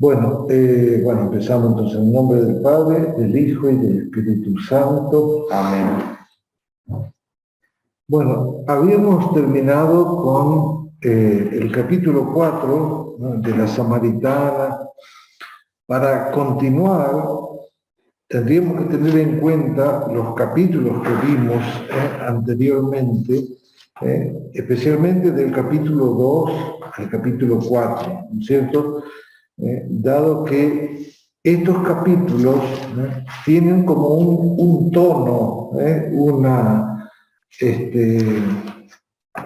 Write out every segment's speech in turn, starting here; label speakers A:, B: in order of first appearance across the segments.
A: Bueno, empezamos entonces en el nombre del Padre, del Hijo y del Espíritu Santo. Amén. Bueno, habíamos terminado con el capítulo 4, ¿no?, de la Samaritana. Para continuar, tendríamos que tener en cuenta los capítulos que vimos anteriormente, especialmente del capítulo 2 al capítulo 4, ¿no es cierto? Dado que estos capítulos tienen como un tono,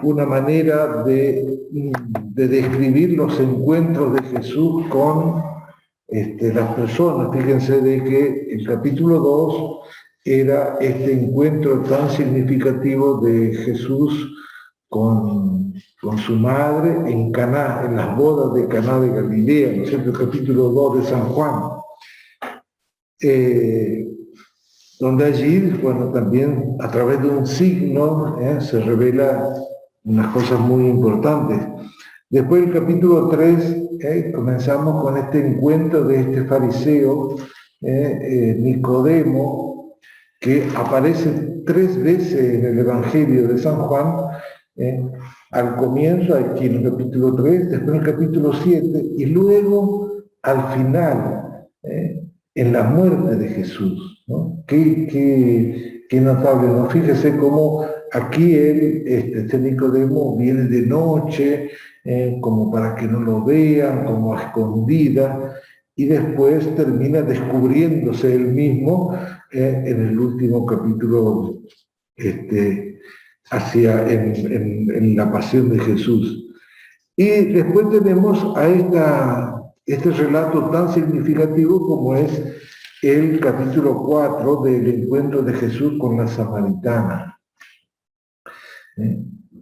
A: una manera de describir los encuentros de Jesús con las personas. Fíjense de que el capítulo 2 era este encuentro tan significativo de Jesús con su madre en Caná, en las bodas de Caná de Galilea, ¿no es cierto? El capítulo 2 de San Juan, donde allí, bueno, también a través de un signo se revela unas cosas muy importantes. Después del capítulo 3 comenzamos con este encuentro de este fariseo, Nicodemo, que aparece 3 veces en el Evangelio de San Juan, al comienzo, aquí en el capítulo 3, después en el capítulo 7, y luego al final, en la muerte de Jesús, ¿no? Qué notable, ¿no? Fíjese cómo aquí este Nicodemo viene de noche, como para que no lo vean, como a escondida, y después termina descubriéndose él mismo en el último capítulo, en la pasión de Jesús. Y después tenemos a este relato tan significativo como es el capítulo 4 del encuentro de Jesús con la samaritana.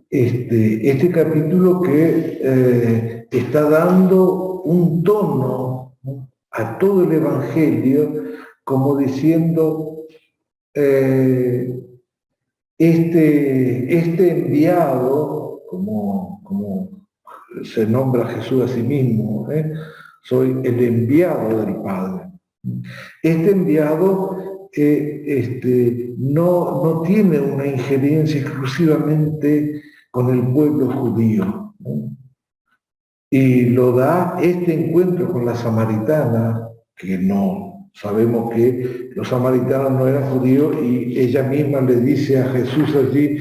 A: Este capítulo que está dando un tono, ¿no?, a todo el Evangelio, como diciendo, este enviado, como se nombra Jesús a sí mismo, soy el enviado del Padre. Este enviado no tiene una injerencia exclusivamente con el pueblo judío, ¿no? Y lo da este encuentro con la samaritana, que no sabemos que los samaritanos no eran judíos, y ella misma le dice a Jesús allí: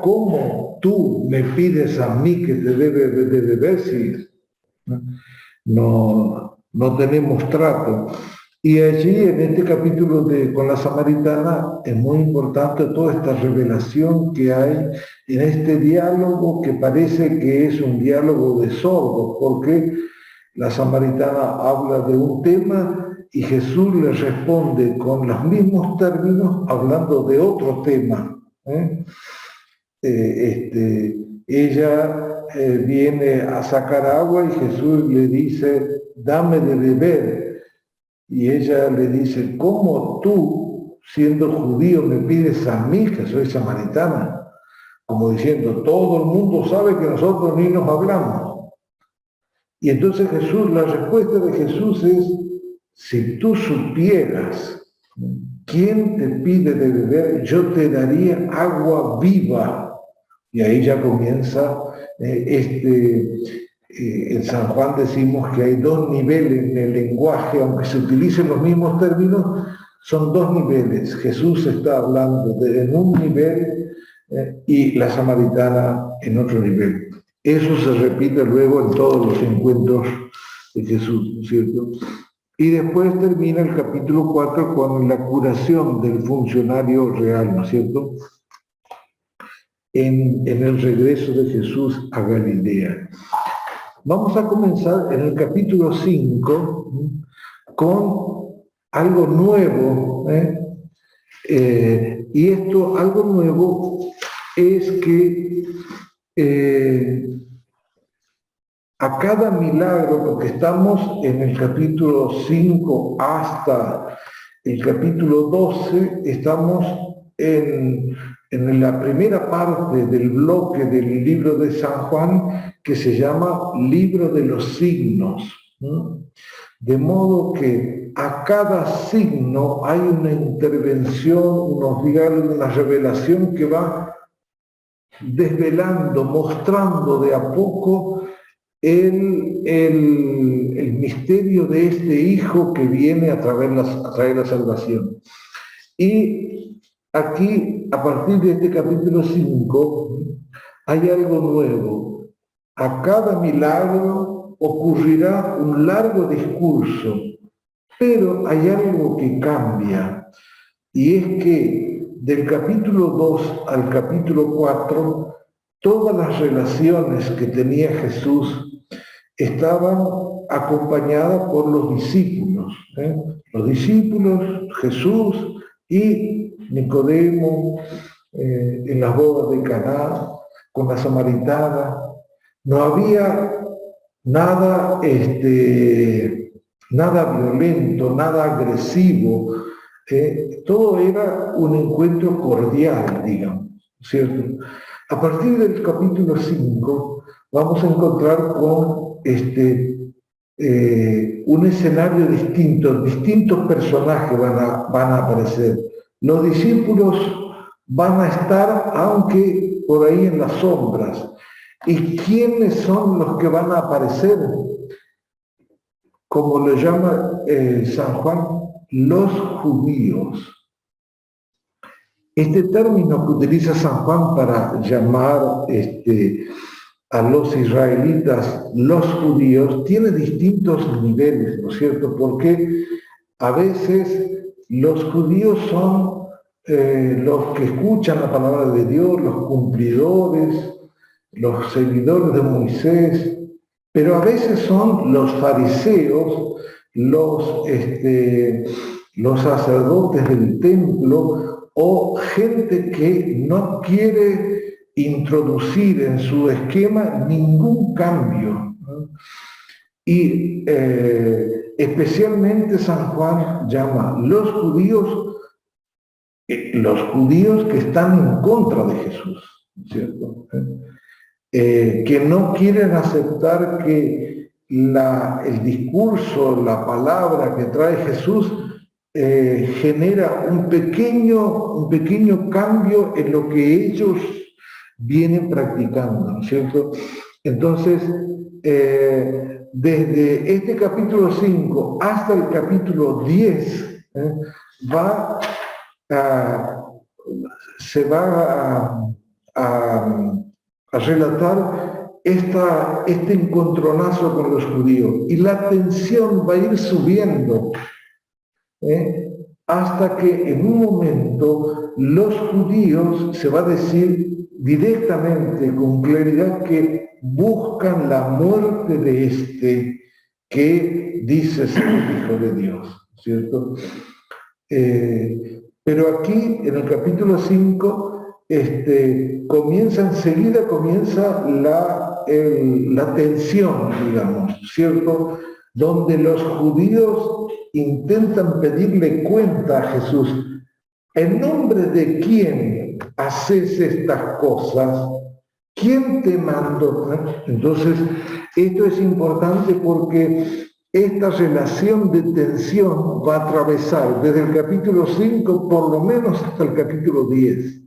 A: ¿cómo tú me pides a mí que te debe de beber si no tenemos trato? Y allí en este capítulo con la samaritana es muy importante toda esta revelación que hay en este diálogo, que parece que es un diálogo de sordos, porque la samaritana habla de un tema y Jesús le responde con los mismos términos hablando de otro tema. Ella viene a sacar agua y Jesús le dice: dame de beber. Y ella le dice: ¿cómo tú, siendo judío, me pides a mí, que soy samaritana? Como diciendo, todo el mundo sabe que nosotros ni nos hablamos. Y entonces la respuesta de Jesús es: si tú supieras quién te pide de beber, yo te daría agua viva. Y ahí ya comienza en San Juan decimos que hay 2 niveles en el lenguaje, aunque se utilicen los mismos términos, son 2 niveles. Jesús está hablando en un nivel y la samaritana en otro nivel. Eso se repite luego en todos los encuentros de Jesús, ¿no es cierto? Y después termina el capítulo 4 con la curación del funcionario real, ¿no es cierto?, en el regreso de Jesús a Galilea. Vamos a comenzar en el capítulo 5 con algo nuevo, y algo nuevo es que a cada milagro, porque estamos en el capítulo 5 hasta el capítulo 12, estamos en la primera parte del bloque del libro de San Juan, que se llama Libro de los Signos. ¿no? De modo que a cada signo hay una intervención, unos diálogos, una revelación que va desvelando, mostrando de a poco el misterio de este Hijo que viene a traer la salvación. Y aquí, a partir de este capítulo 5, hay algo nuevo. A cada milagro ocurrirá un largo discurso, pero hay algo que cambia, y es que del capítulo 2 al capítulo 4, todas las relaciones que tenía Jesús estaban acompañadas por los discípulos. Los discípulos, Jesús y Nicodemo en las bodas de Caná, con la samaritana. No había nada, nada violento, nada agresivo. Todo era un encuentro cordial, digamos, ¿cierto? A partir del capítulo 5 vamos a encontrar con un escenario distinto, distintos personajes van a aparecer. Los discípulos van a estar, aunque por ahí en las sombras. ¿Y quiénes son los que van a aparecer? Como le llama San Juan, los judíos. Este término que utiliza San Juan para llamar a los israelitas, los judíos, tiene distintos niveles, ¿no es cierto? Porque a veces los judíos son los que escuchan la palabra de Dios, los cumplidores, los seguidores de Moisés, pero a veces son los fariseos, los sacerdotes del templo, o gente que no quiere introducir en su esquema ningún cambio, ¿no? Y especialmente San Juan llama los judíos que están en contra de Jesús, ¿cierto? Que no quieren aceptar que el discurso, la palabra que trae Jesús genera un pequeño cambio en lo que ellos vienen practicando, ¿no es cierto? Entonces, desde este capítulo 5 hasta el capítulo 10, se va a relatar este encontronazo con los judíos, y la tensión va a ir subiendo hasta que en un momento los judíos, se va a decir directamente, con claridad, que buscan la muerte de este que dice ser hijo de Dios, ¿cierto? Pero aquí, en el capítulo 5, comienza la tensión, digamos, ¿cierto? Donde los judíos intentan pedirle cuenta a Jesús. ¿En nombre de quién haces estas cosas? ¿Quién te mandó? Entonces, esto es importante porque esta relación de tensión va a atravesar desde el capítulo 5 por lo menos hasta el capítulo 10.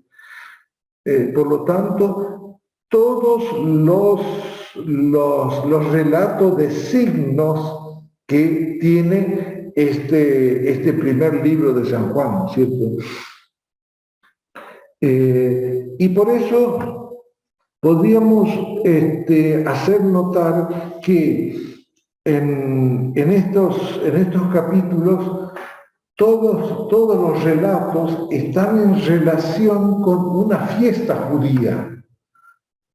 A: Por lo tanto, todos los relatos de signos que tiene este primer libro de San Juan, ¿cierto? Y por eso podríamos hacer notar que en estos capítulos todos los relatos están en relación con una fiesta judía,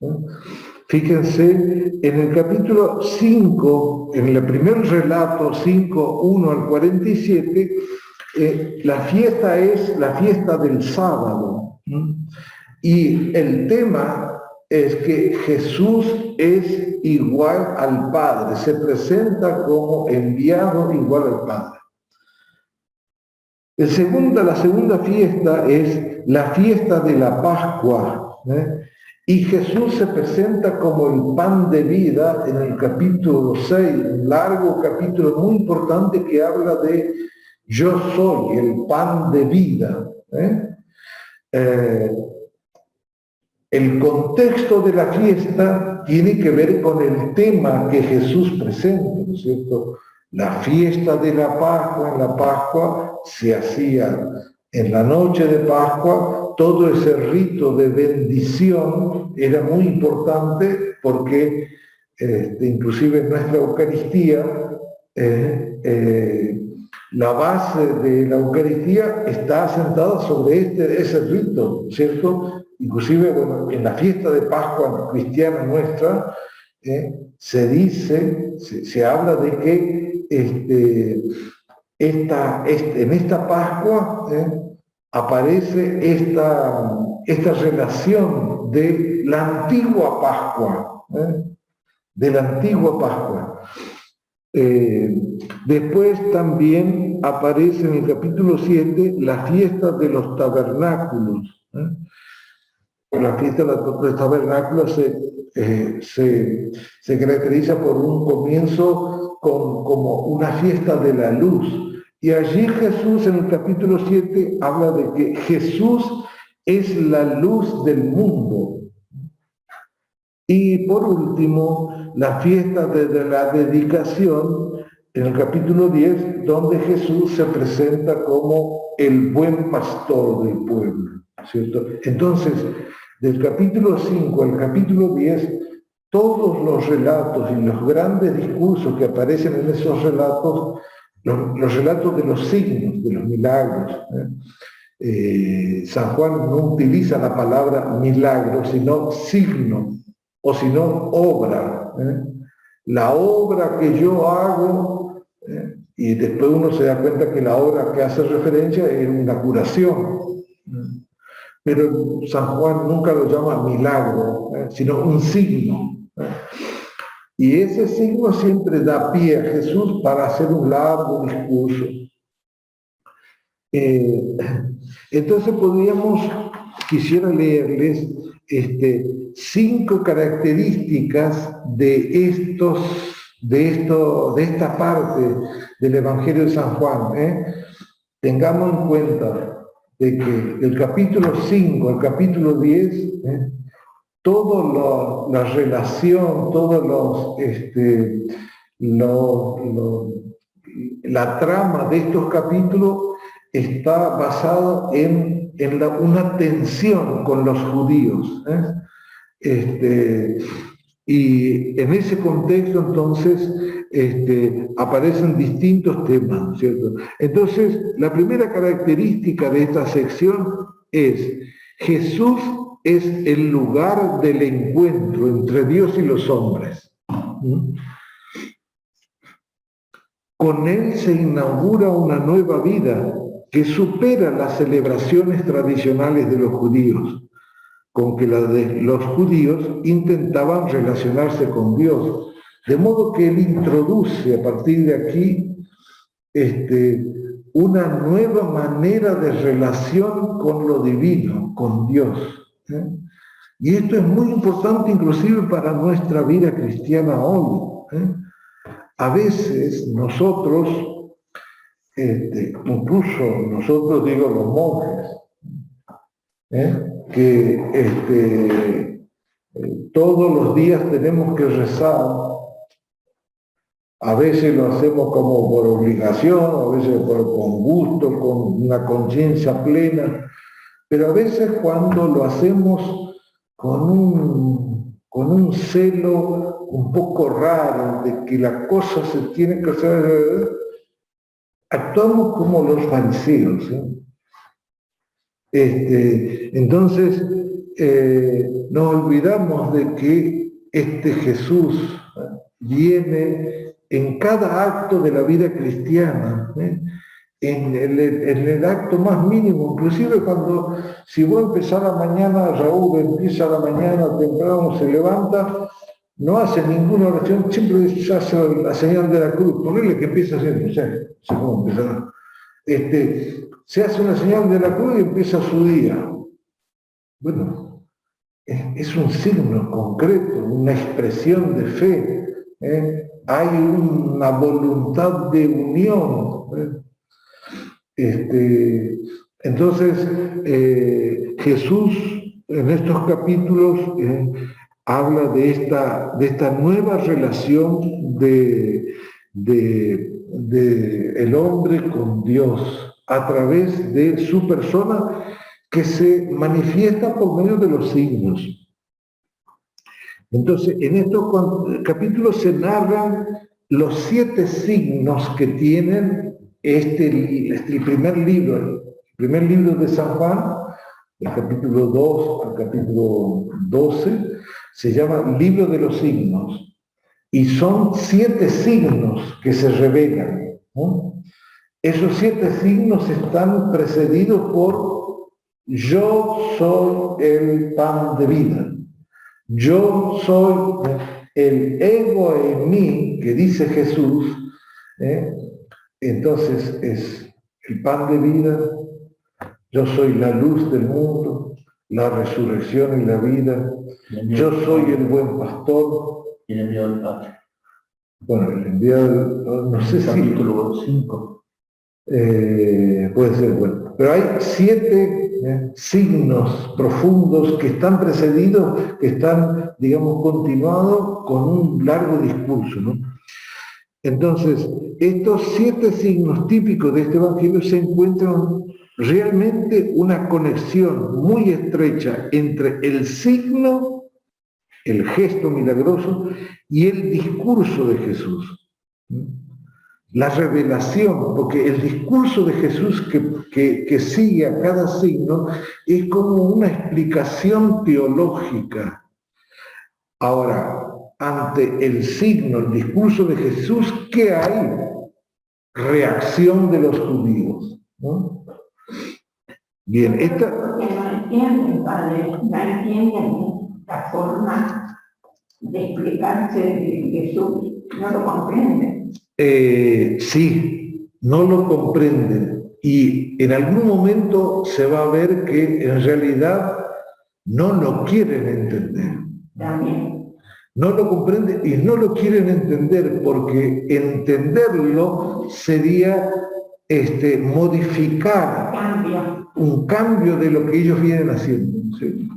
A: ¿no? Fíjense, en el capítulo 5, en el primer relato, 5, 1 al 47, la fiesta es la fiesta del sábado, ¿no? Y el tema es que Jesús es igual al Padre, se presenta como enviado igual al Padre. La segunda fiesta es la fiesta de la Pascua, ¿eh? Y Jesús se presenta como el pan de vida en el capítulo 6, un largo capítulo muy importante que habla de yo soy el pan de vida. El contexto de la fiesta tiene que ver con el tema que Jesús presenta, ¿no es cierto? La fiesta de la Pascua, en la Pascua se hacía en la noche de Pascua, todo ese rito de bendición era muy importante porque inclusive en nuestra Eucaristía, la base de la Eucaristía está asentada sobre ese rito, ¿cierto? Inclusive, bueno, en la fiesta de Pascua cristiana nuestra, se dice, se habla de que en esta Pascua aparece esta relación de la antigua Pascua, de la antigua Pascua. Después también aparece en el capítulo 7 la fiesta de los tabernáculos. La fiesta de los tabernáculos se caracteriza por un comienzo como una fiesta de la luz. Y allí Jesús en el capítulo 7 habla de que Jesús es la luz del mundo. Y por último, la fiesta de la dedicación en el capítulo 10, donde Jesús se presenta como el buen pastor del pueblo, ¿cierto? Entonces, del capítulo 5 al capítulo 10, todos los relatos y los grandes discursos que aparecen en esos relatos, los relatos de los signos, de los milagros. San Juan no utiliza la palabra milagro, sino signo, o sino obra. La obra que yo hago, y después uno se da cuenta que la obra que hace referencia es una curación. Pero San Juan nunca lo llama milagro, sino un signo. Y ese signo siempre da pie a Jesús para hacer un largo discurso. Entonces quisiera leerles 5 características de esta parte del Evangelio de San Juan. Tengamos en cuenta de que del capítulo 5 al capítulo 10, toda la relación, la trama de estos capítulos está basada en una tensión con los judíos. Y en ese contexto, entonces, aparecen distintos temas, ¿cierto? Entonces, la primera característica de esta sección es: Jesús es el lugar del encuentro entre Dios y los hombres. Con él se inaugura una nueva vida que supera las celebraciones tradicionales de los judíos, con que los judíos intentaban relacionarse con Dios. De modo que él introduce a partir de aquí una nueva manera de relación con lo divino, con Dios. Y esto es muy importante inclusive para nuestra vida cristiana hoy. A veces nosotros, incluso nosotros, digo, los monjes, que todos los días tenemos que rezar. A veces lo hacemos como por obligación, a veces con gusto, con una conciencia plena, pero a veces cuando lo hacemos con un celo un poco raro de que la cosa se tiene que hacer, actuamos como los fariseos. Entonces, nos olvidamos de que Jesús viene en cada acto de la vida cristiana, en el acto más mínimo, inclusive si vos empezás la mañana, Raúl empieza la mañana temprano, se levanta, no hace ninguna oración, siempre hace la señal de la cruz, ponele que empieza haciendo, no sé cómo empezará. Se hace una señal de la cruz y empieza su día. Bueno, es un signo concreto, una expresión de fe. Hay una voluntad de unión. Entonces, Jesús en estos capítulos habla de esta nueva relación de el hombre con Dios a través de su persona, que se manifiesta por medio de los signos. Entonces, en estos capítulos se narran los 7 signos que tienen el primer libro de San Juan, el capítulo 2 al capítulo 12, se llama Libro de los Signos. Y son 7 signos que se revelan, ¿no? Esos 7 signos están precedidos por: yo soy el pan de vida. Yo soy el ego en mí, que dice Jesús. Entonces es el pan de vida, yo soy la luz del mundo, la resurrección y la vida, yo soy el buen pastor.
B: Y el enviado del Padre.
A: Bueno, el enviado, no sé si...
B: Capítulo 5.
A: Puede ser, bueno. Pero hay 7 signos profundos que están precedidos, que están, digamos, continuados con un largo discurso, ¿no? Entonces, estos 7 signos típicos de este Evangelio se encuentran realmente una conexión muy estrecha entre el signo, el gesto milagroso, y el discurso de Jesús. La revelación, porque el discurso de Jesús que sigue a cada signo es como una explicación teológica. Ahora, ante el signo, el discurso de Jesús, ¿qué hay? Reacción de los judíos, ¿no? Bien, esta...
C: Porque no entienden, padre, no entienden la forma de explicarse de Jesús, no lo comprenden.
A: Sí, no lo comprenden. Y en algún momento se va a ver que en realidad no lo quieren entender.
C: También.
A: No lo comprenden y no lo quieren entender, porque entenderlo sería modificar un cambio de lo que ellos vienen haciendo, ¿sí?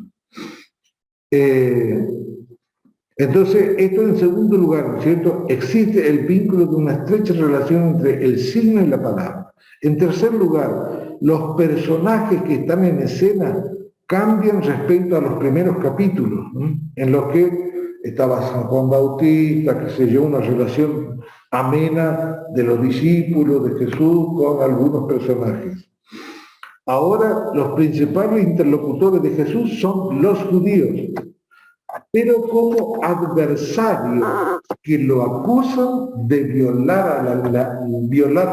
A: Entonces, esto en segundo lugar, ¿no es cierto? Existe el vínculo de una estrecha relación entre el signo y la palabra. En tercer lugar, los personajes que están en escena cambian respecto a los primeros capítulos, ¿no? En los que estaba San Juan Bautista, que se dio una relación amena de los discípulos de Jesús con algunos personajes. Ahora los principales interlocutores de Jesús son los judíos, pero como adversarios que lo acusan de violar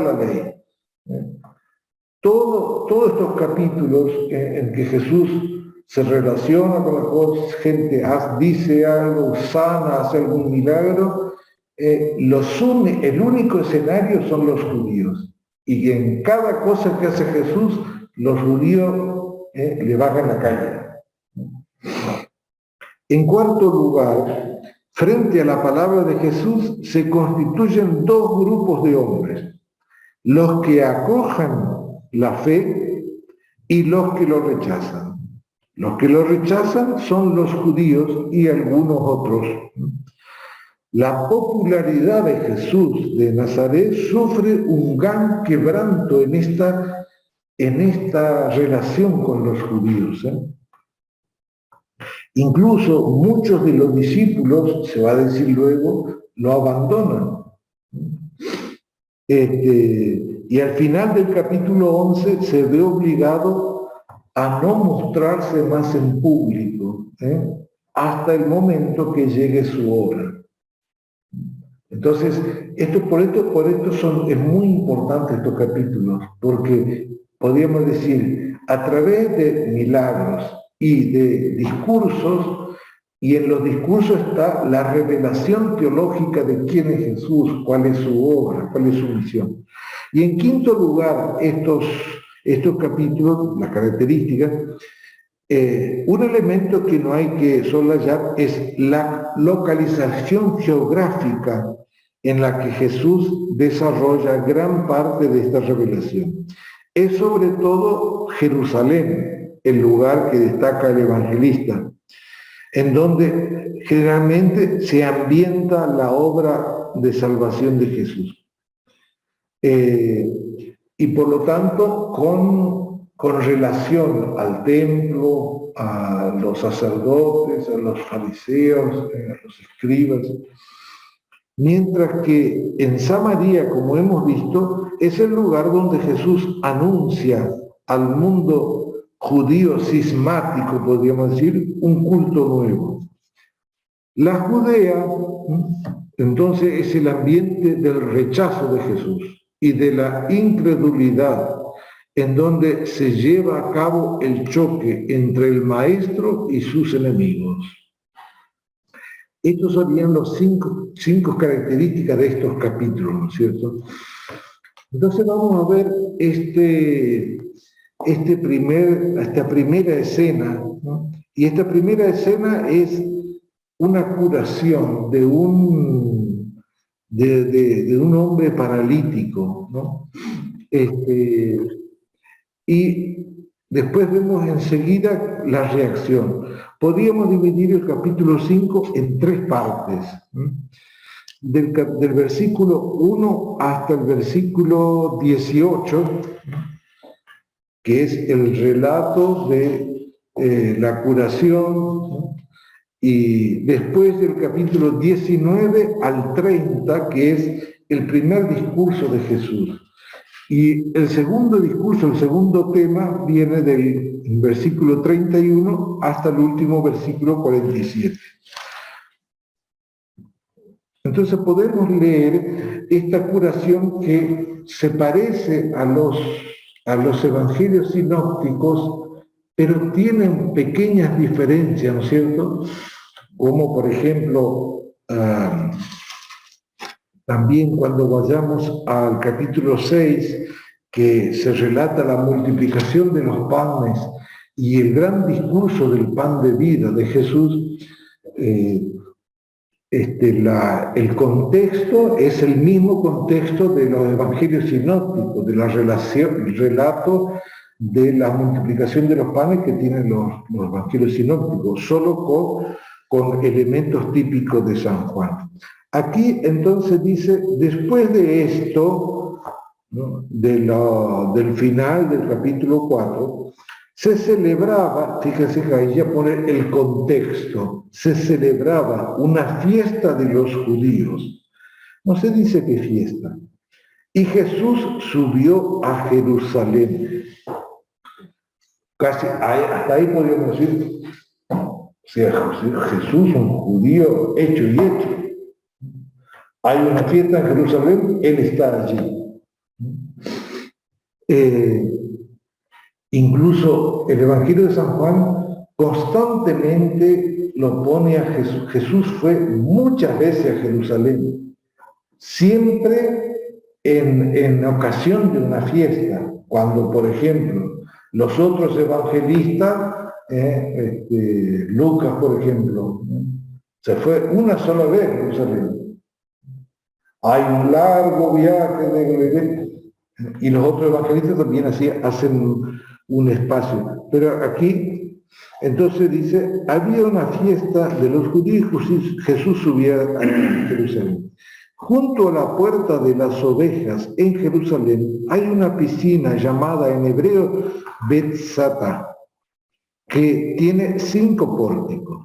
A: la ley. Todos estos capítulos en que Jesús se relaciona con la gente, dice algo, sana, hace algún milagro, los une, el único escenario son los judíos. Y en cada cosa que hace Jesús, los judíos le bajan la calle. En cuarto lugar, frente a la palabra de Jesús se constituyen 2 grupos de hombres: los que acojan la fe y los que lo rechazan. Los que lo rechazan son los judíos y algunos otros. La popularidad de Jesús de Nazaret sufre un gran quebranto en esta relación con los judíos. Incluso muchos de los discípulos, se va a decir luego, lo abandonan. Y al final del capítulo 11 se ve obligado a no mostrarse más en público, hasta el momento que llegue su hora. Entonces, por esto es muy importante estos capítulos, porque podríamos decir, a través de milagros y de discursos, y en los discursos está la revelación teológica de quién es Jesús, cuál es su obra, cuál es su misión. Y en quinto lugar, estos capítulos, las características, Un elemento que no hay que soslayar es la localización geográfica en la que Jesús desarrolla gran parte de esta revelación. Es sobre todo Jerusalén, el lugar que destaca el evangelista, en donde generalmente se ambienta la obra de salvación de Jesús. Y por lo tanto, con relación al templo, a los sacerdotes, a los fariseos, a los escribas, mientras que en Samaria, como hemos visto, es el lugar donde Jesús anuncia al mundo judío cismático, podríamos decir, un culto nuevo. La Judea, entonces, es el ambiente del rechazo de Jesús y de la incredulidad, en donde se lleva a cabo el choque entre el maestro y sus enemigos. Estos serían las cinco características de estos capítulos, ¿no es cierto? Entonces vamos a ver esta primera escena, ¿no? Y esta primera escena es una curación de un hombre paralítico, ¿no? Y después vemos enseguida la reacción. Podríamos dividir el capítulo 5 en 3 partes. Del versículo 1 hasta el versículo 18, que es el relato de la curación, ¿no? Y después del capítulo 19 al 30, que es el primer discurso de Jesús. Y el segundo discurso, el segundo tema, viene del versículo 31 hasta el último versículo 47. Entonces podemos leer esta curación que se parece a los evangelios sinópticos, pero tienen pequeñas diferencias, ¿no es cierto? Como por ejemplo, también cuando vayamos al capítulo 6, que se relata la multiplicación de los panes y el gran discurso del pan de vida de Jesús, el contexto es el mismo contexto de los evangelios sinópticos, de la relación, el relato de la multiplicación de los panes que tienen los evangelios sinópticos, solo con elementos típicos de San Juan. Aquí entonces dice, después de esto, ¿no?, del final del capítulo 4, se celebraba, fíjense que ahí ya pone el contexto, se celebraba una fiesta de los judíos. No se dice qué fiesta. Y Jesús subió a Jerusalén. Casi hasta ahí podríamos decir, o sea, Jesús, un judío hecho y hecho. Hay una fiesta en Jerusalén, Él está allí. Incluso el Evangelio de San Juan constantemente lo pone a Jesús. Jesús fue muchas veces a Jerusalén, siempre en ocasión de una fiesta, cuando, por ejemplo, los otros evangelistas, Lucas, por ejemplo, se fue una sola vez a Jerusalén. Hay un largo viaje y los otros evangelistas también hacen un espacio. Pero aquí, entonces dice, había una fiesta de los judíos, Jesús subía a Jerusalén. Junto a la puerta de las ovejas en Jerusalén hay una piscina llamada en hebreo Betzata, que tiene 5 pórticos.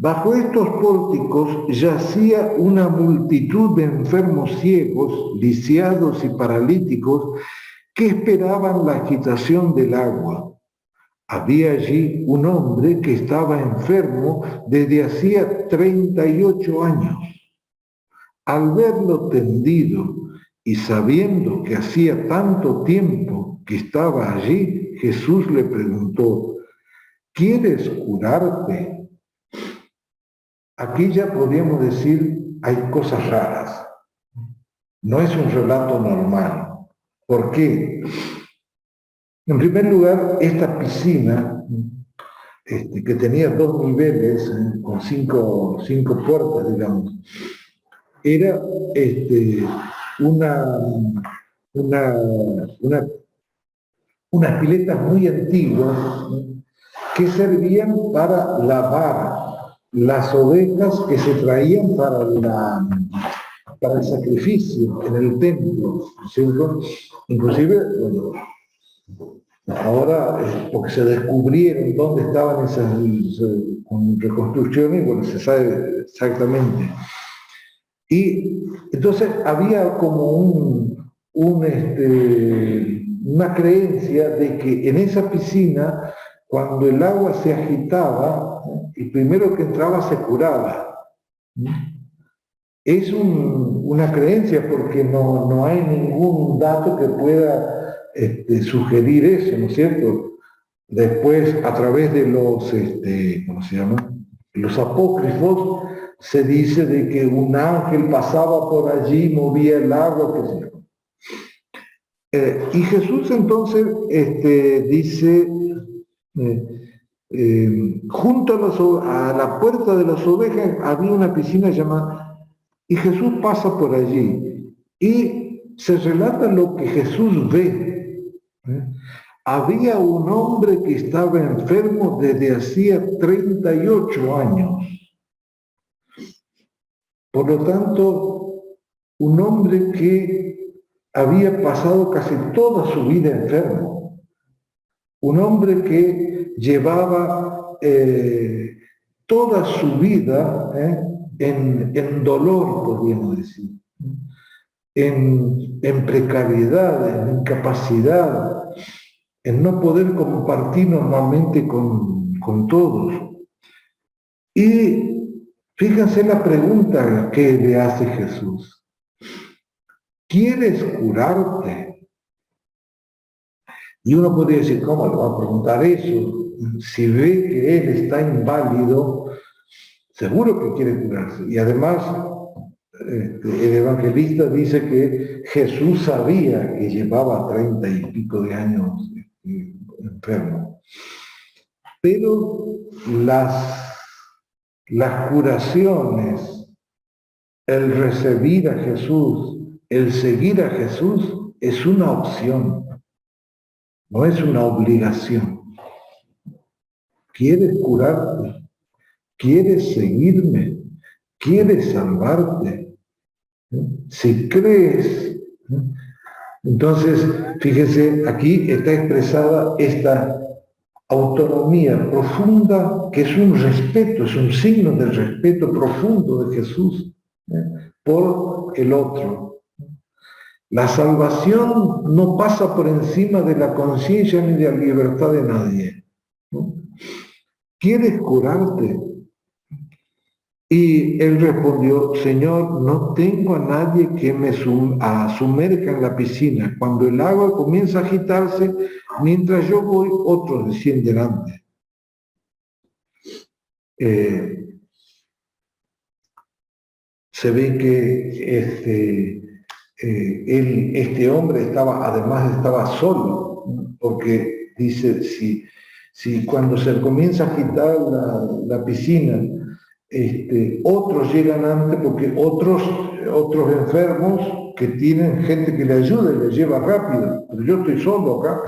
A: Bajo estos pórticos yacía una multitud de enfermos ciegos, lisiados y paralíticos que esperaban la agitación del agua. Había allí un hombre que estaba enfermo desde hacía 38 años. Al verlo tendido y sabiendo que hacía tanto tiempo que estaba allí, Jesús le preguntó, ¿quieres curarte? Aquí ya podríamos decir, hay cosas raras. No es un relato normal. ¿Por qué? En primer lugar, esta piscina que tenía 2 niveles, con cinco puertas, digamos. Era unas piletas muy antiguas, ¿no?, que servían para lavar las ovejas que se traían para el sacrificio en el templo, ¿cierto? Inclusive, bueno, ahora, porque se descubrieron dónde estaban esas con reconstrucciones, bueno, se sabe exactamente. Y entonces había como una creencia de que en esa piscina, cuando el agua se agitaba, el primero que entraba se curaba. Es una creencia porque no hay ningún dato que pueda sugerir eso, ¿no es cierto? Después, a través de los, ¿cómo se llama?, los apócrifos, se dice de que un ángel pasaba por allí, movía el agua, qué sé yo. Y Jesús entonces dice, junto a la puerta de las ovejas había una piscina llamada, y Jesús pasa por allí, y se relata lo que Jesús ve. Había un hombre que estaba enfermo desde hacía 38 años. Por lo tanto, un hombre que había pasado casi toda su vida enfermo. Un hombre que llevaba toda su vida en dolor, podríamos decir, en precariedad, en incapacidad, en no poder compartir normalmente con todos. Y fíjense la pregunta que le hace Jesús. ¿Quieres curarte? Y uno podría decir, ¿cómo le va a preguntar eso? Si ve que él está inválido, seguro que quiere curarse. Y además, el evangelista dice que Jesús sabía que llevaba 30 y pico de años enfermo. Pero las curaciones, el recibir a Jesús, el seguir a Jesús, es una opción, no es una obligación. ¿Quieres curarte? ¿Quieres seguirme? ¿Quieres salvarte? Si crees, entonces, fíjese, aquí está expresada esta autonomía profunda, que es un respeto, es un signo del respeto profundo de Jesús por el otro. La salvación no pasa por encima de la conciencia ni de la libertad de nadie. ¿Quieres curarte? Y él respondió, Señor, no tengo a nadie que me sumerja en la piscina. Cuando el agua comienza a agitarse, mientras yo voy, otros descienden delante. Se ve que este hombre además estaba solo, porque dice, si cuando se comienza a agitar la piscina, otros llegan antes, porque otros enfermos que tienen gente que le ayuda y le lleva rápido, pero yo estoy solo acá.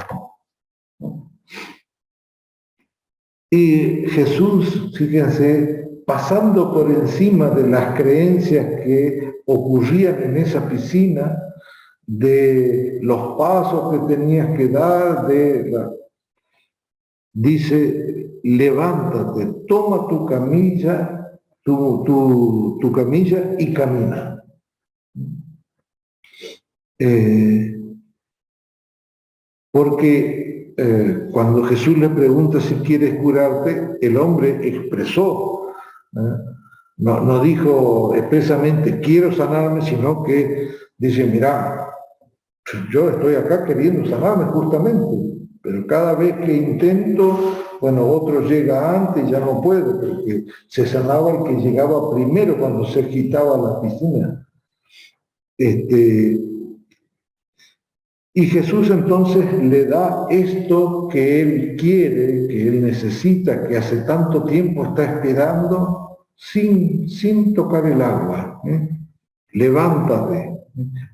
A: Y Jesús, fíjense, pasando por encima de las creencias que ocurrían en esa piscina, de los pasos que tenías que dar, dice, levántate, toma tu camilla, tu camilla y camina. Porque cuando Jesús le pregunta si quieres curarte, el hombre expresó, no dijo expresamente quiero sanarme, sino que dice, mira, yo estoy acá queriendo sanarme justamente, pero cada vez que intento, bueno, otro llega antes y ya no puedo, porque se sanaba el que llegaba primero cuando se agitaba la piscina. Y Jesús entonces le da esto que él quiere, que él necesita, que hace tanto tiempo está esperando, sin tocar el agua. Levántate.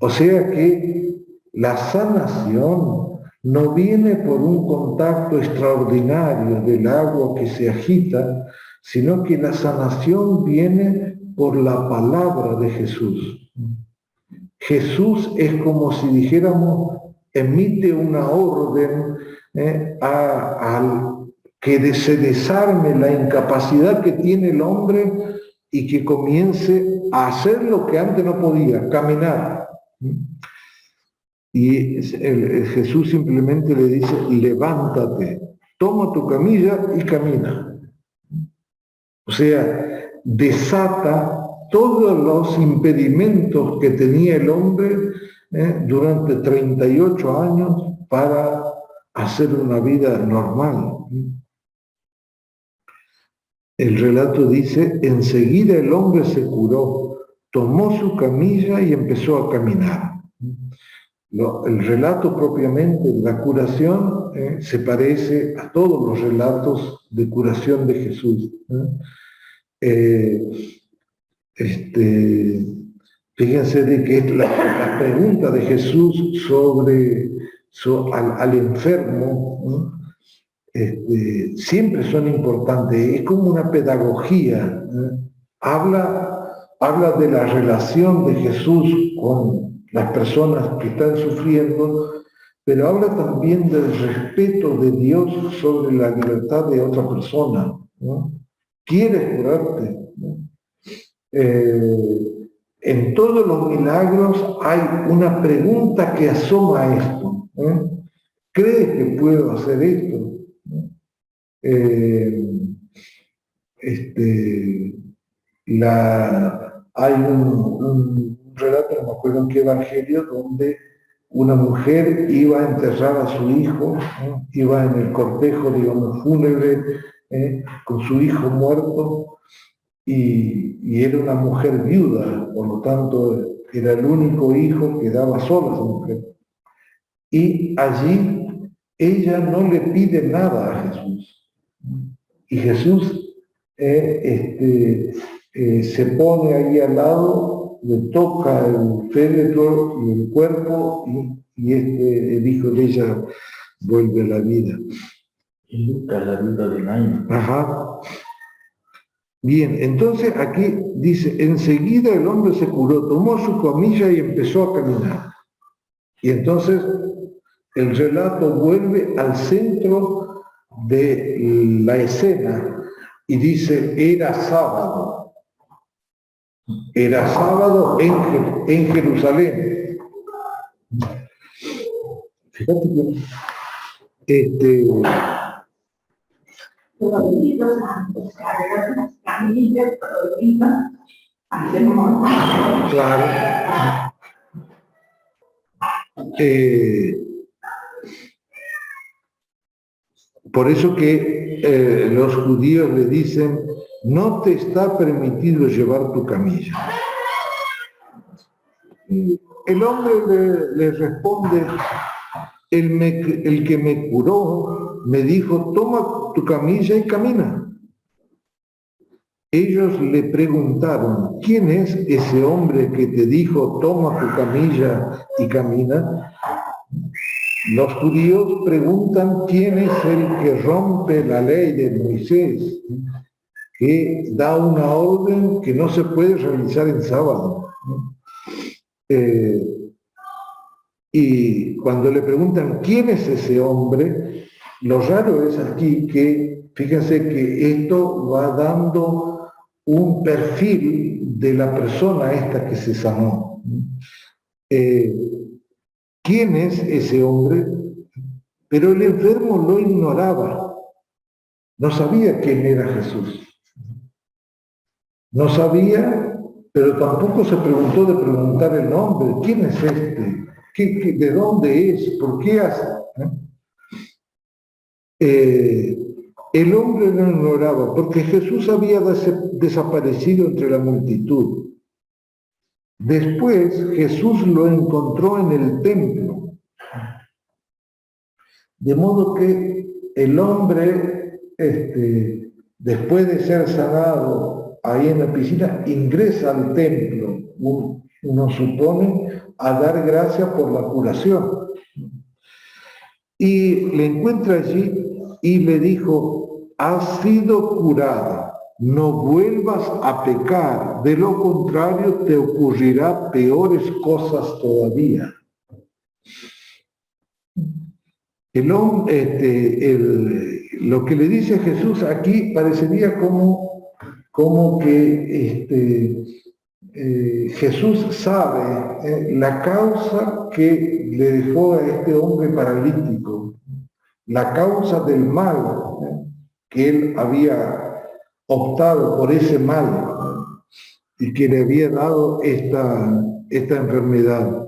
A: O sea que la sanación no viene por un contacto extraordinario del agua que se agita, sino que la sanación viene por la palabra de Jesús. Jesús es como si dijéramos, emite una orden que se desarme la incapacidad que tiene el hombre y que comience a hacer lo que antes no podía, caminar. Y Jesús simplemente le dice, levántate, toma tu camilla y camina. O sea, desata todos los impedimentos que tenía el hombre durante 38 años para hacer una vida normal. El relato dice, enseguida el hombre se curó, tomó su camilla y empezó a caminar. El relato propiamente de la curación se parece a todos los relatos de curación de Jesús. Fíjense de que la pregunta de Jesús al enfermo siempre son importantes, es como una pedagogía. Habla de la relación de Jesús con las personas que están sufriendo, pero habla también del respeto de Dios sobre la libertad de otra persona. ¿Quieres curarte? En todos los milagros hay una pregunta que asoma a esto. ¿Crees que puedo hacer esto? Hay un relato, no me acuerdo en qué evangelio, donde una mujer iba a enterrar a su hijo, iba en el cortejo, digamos, fúnebre, con su hijo muerto, y era una mujer viuda, por lo tanto era el único hijo que daba sola a esa mujer. Y allí ella no le pide nada a Jesús. Y Jesús se pone ahí al lado, le toca el féretro y el cuerpo, y el hijo de ella vuelve a la vida.
B: Y Lucas, la vida de Naín.
A: Ajá. Bien, entonces aquí dice, enseguida el hombre se curó, tomó su camilla y empezó a caminar. Y entonces el relato vuelve al centro de la escena y dice, era sábado. Era sábado en Jerusalén. Fíjate que
C: los santos cargan las camillas prohibidas, hacemos.
A: claro. Por eso que los judíos le dicen, no te está permitido llevar tu camilla. El hombre le responde, el que me curó me dijo, toma tu camilla y camina. Ellos le preguntaron, ¿quién es ese hombre que te dijo, toma tu camilla y camina? Los judíos preguntan, ¿quién es el que rompe la ley de Moisés, que da una orden que no se puede realizar en sábado? Y cuando le preguntan, ¿quién es ese hombre? Lo raro es aquí que, fíjense que esto va dando un perfil de la persona esta que se sanó. ¿Quién es ese hombre? Pero el enfermo lo ignoraba. No sabía quién era Jesús. No sabía, pero tampoco se preguntó de preguntar el nombre. ¿Quién es este? ¿De dónde es? ¿Por qué hace? El hombre no ignoraba, porque Jesús había desaparecido entre la multitud. Después Jesús lo encontró en el templo De modo que el hombre, después de ser sanado ahí en la piscina, ingresa al templo, uno supone, a dar gracias por la curación. Y le encuentra allí y le dijo: has sido curada, no vuelvas a pecar, de lo contrario te ocurrirá peores cosas todavía. Lo que le dice Jesús aquí parecería como que Jesús sabe la causa que le dejó a este hombre paralítico, la causa del mal, que él había optado por ese mal y que le había dado esta enfermedad.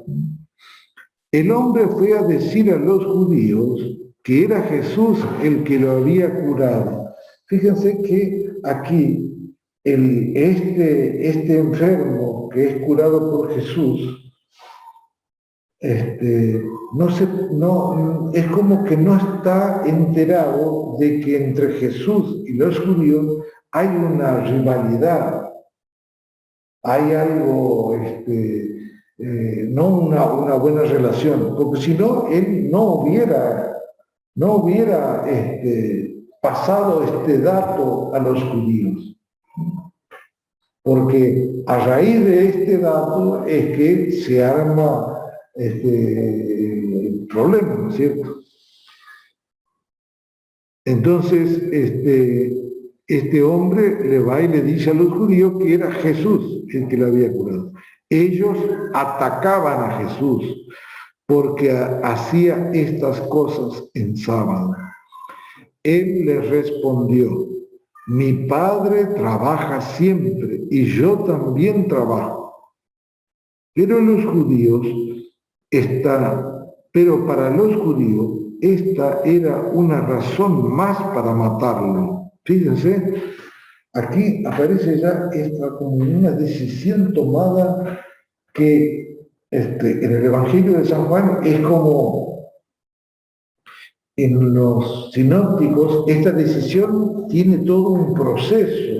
A: El hombre fue a decir a los judíos que era Jesús el que lo había curado. Fíjense que aquí este enfermo que es curado por Jesús, es como que no está enterado de que entre Jesús y los judíos hay una rivalidad, hay algo, no una buena relación, porque si no, él no hubiera pasado este dato a los judíos. Porque a raíz de este dato es que se arma el problema, ¿no es cierto? Entonces, este hombre le va y le dice a los judíos que era Jesús el que lo había curado. Ellos atacaban a Jesús porque hacía estas cosas en sábado. Él les respondió: mi Padre trabaja siempre y yo también trabajo. Pero para los judíos esta era una razón más para matarlo. Fíjense, aquí aparece ya esta como una decisión tomada que en el Evangelio de San Juan es como en los sinópticos. Esta decisión tiene todo un proceso,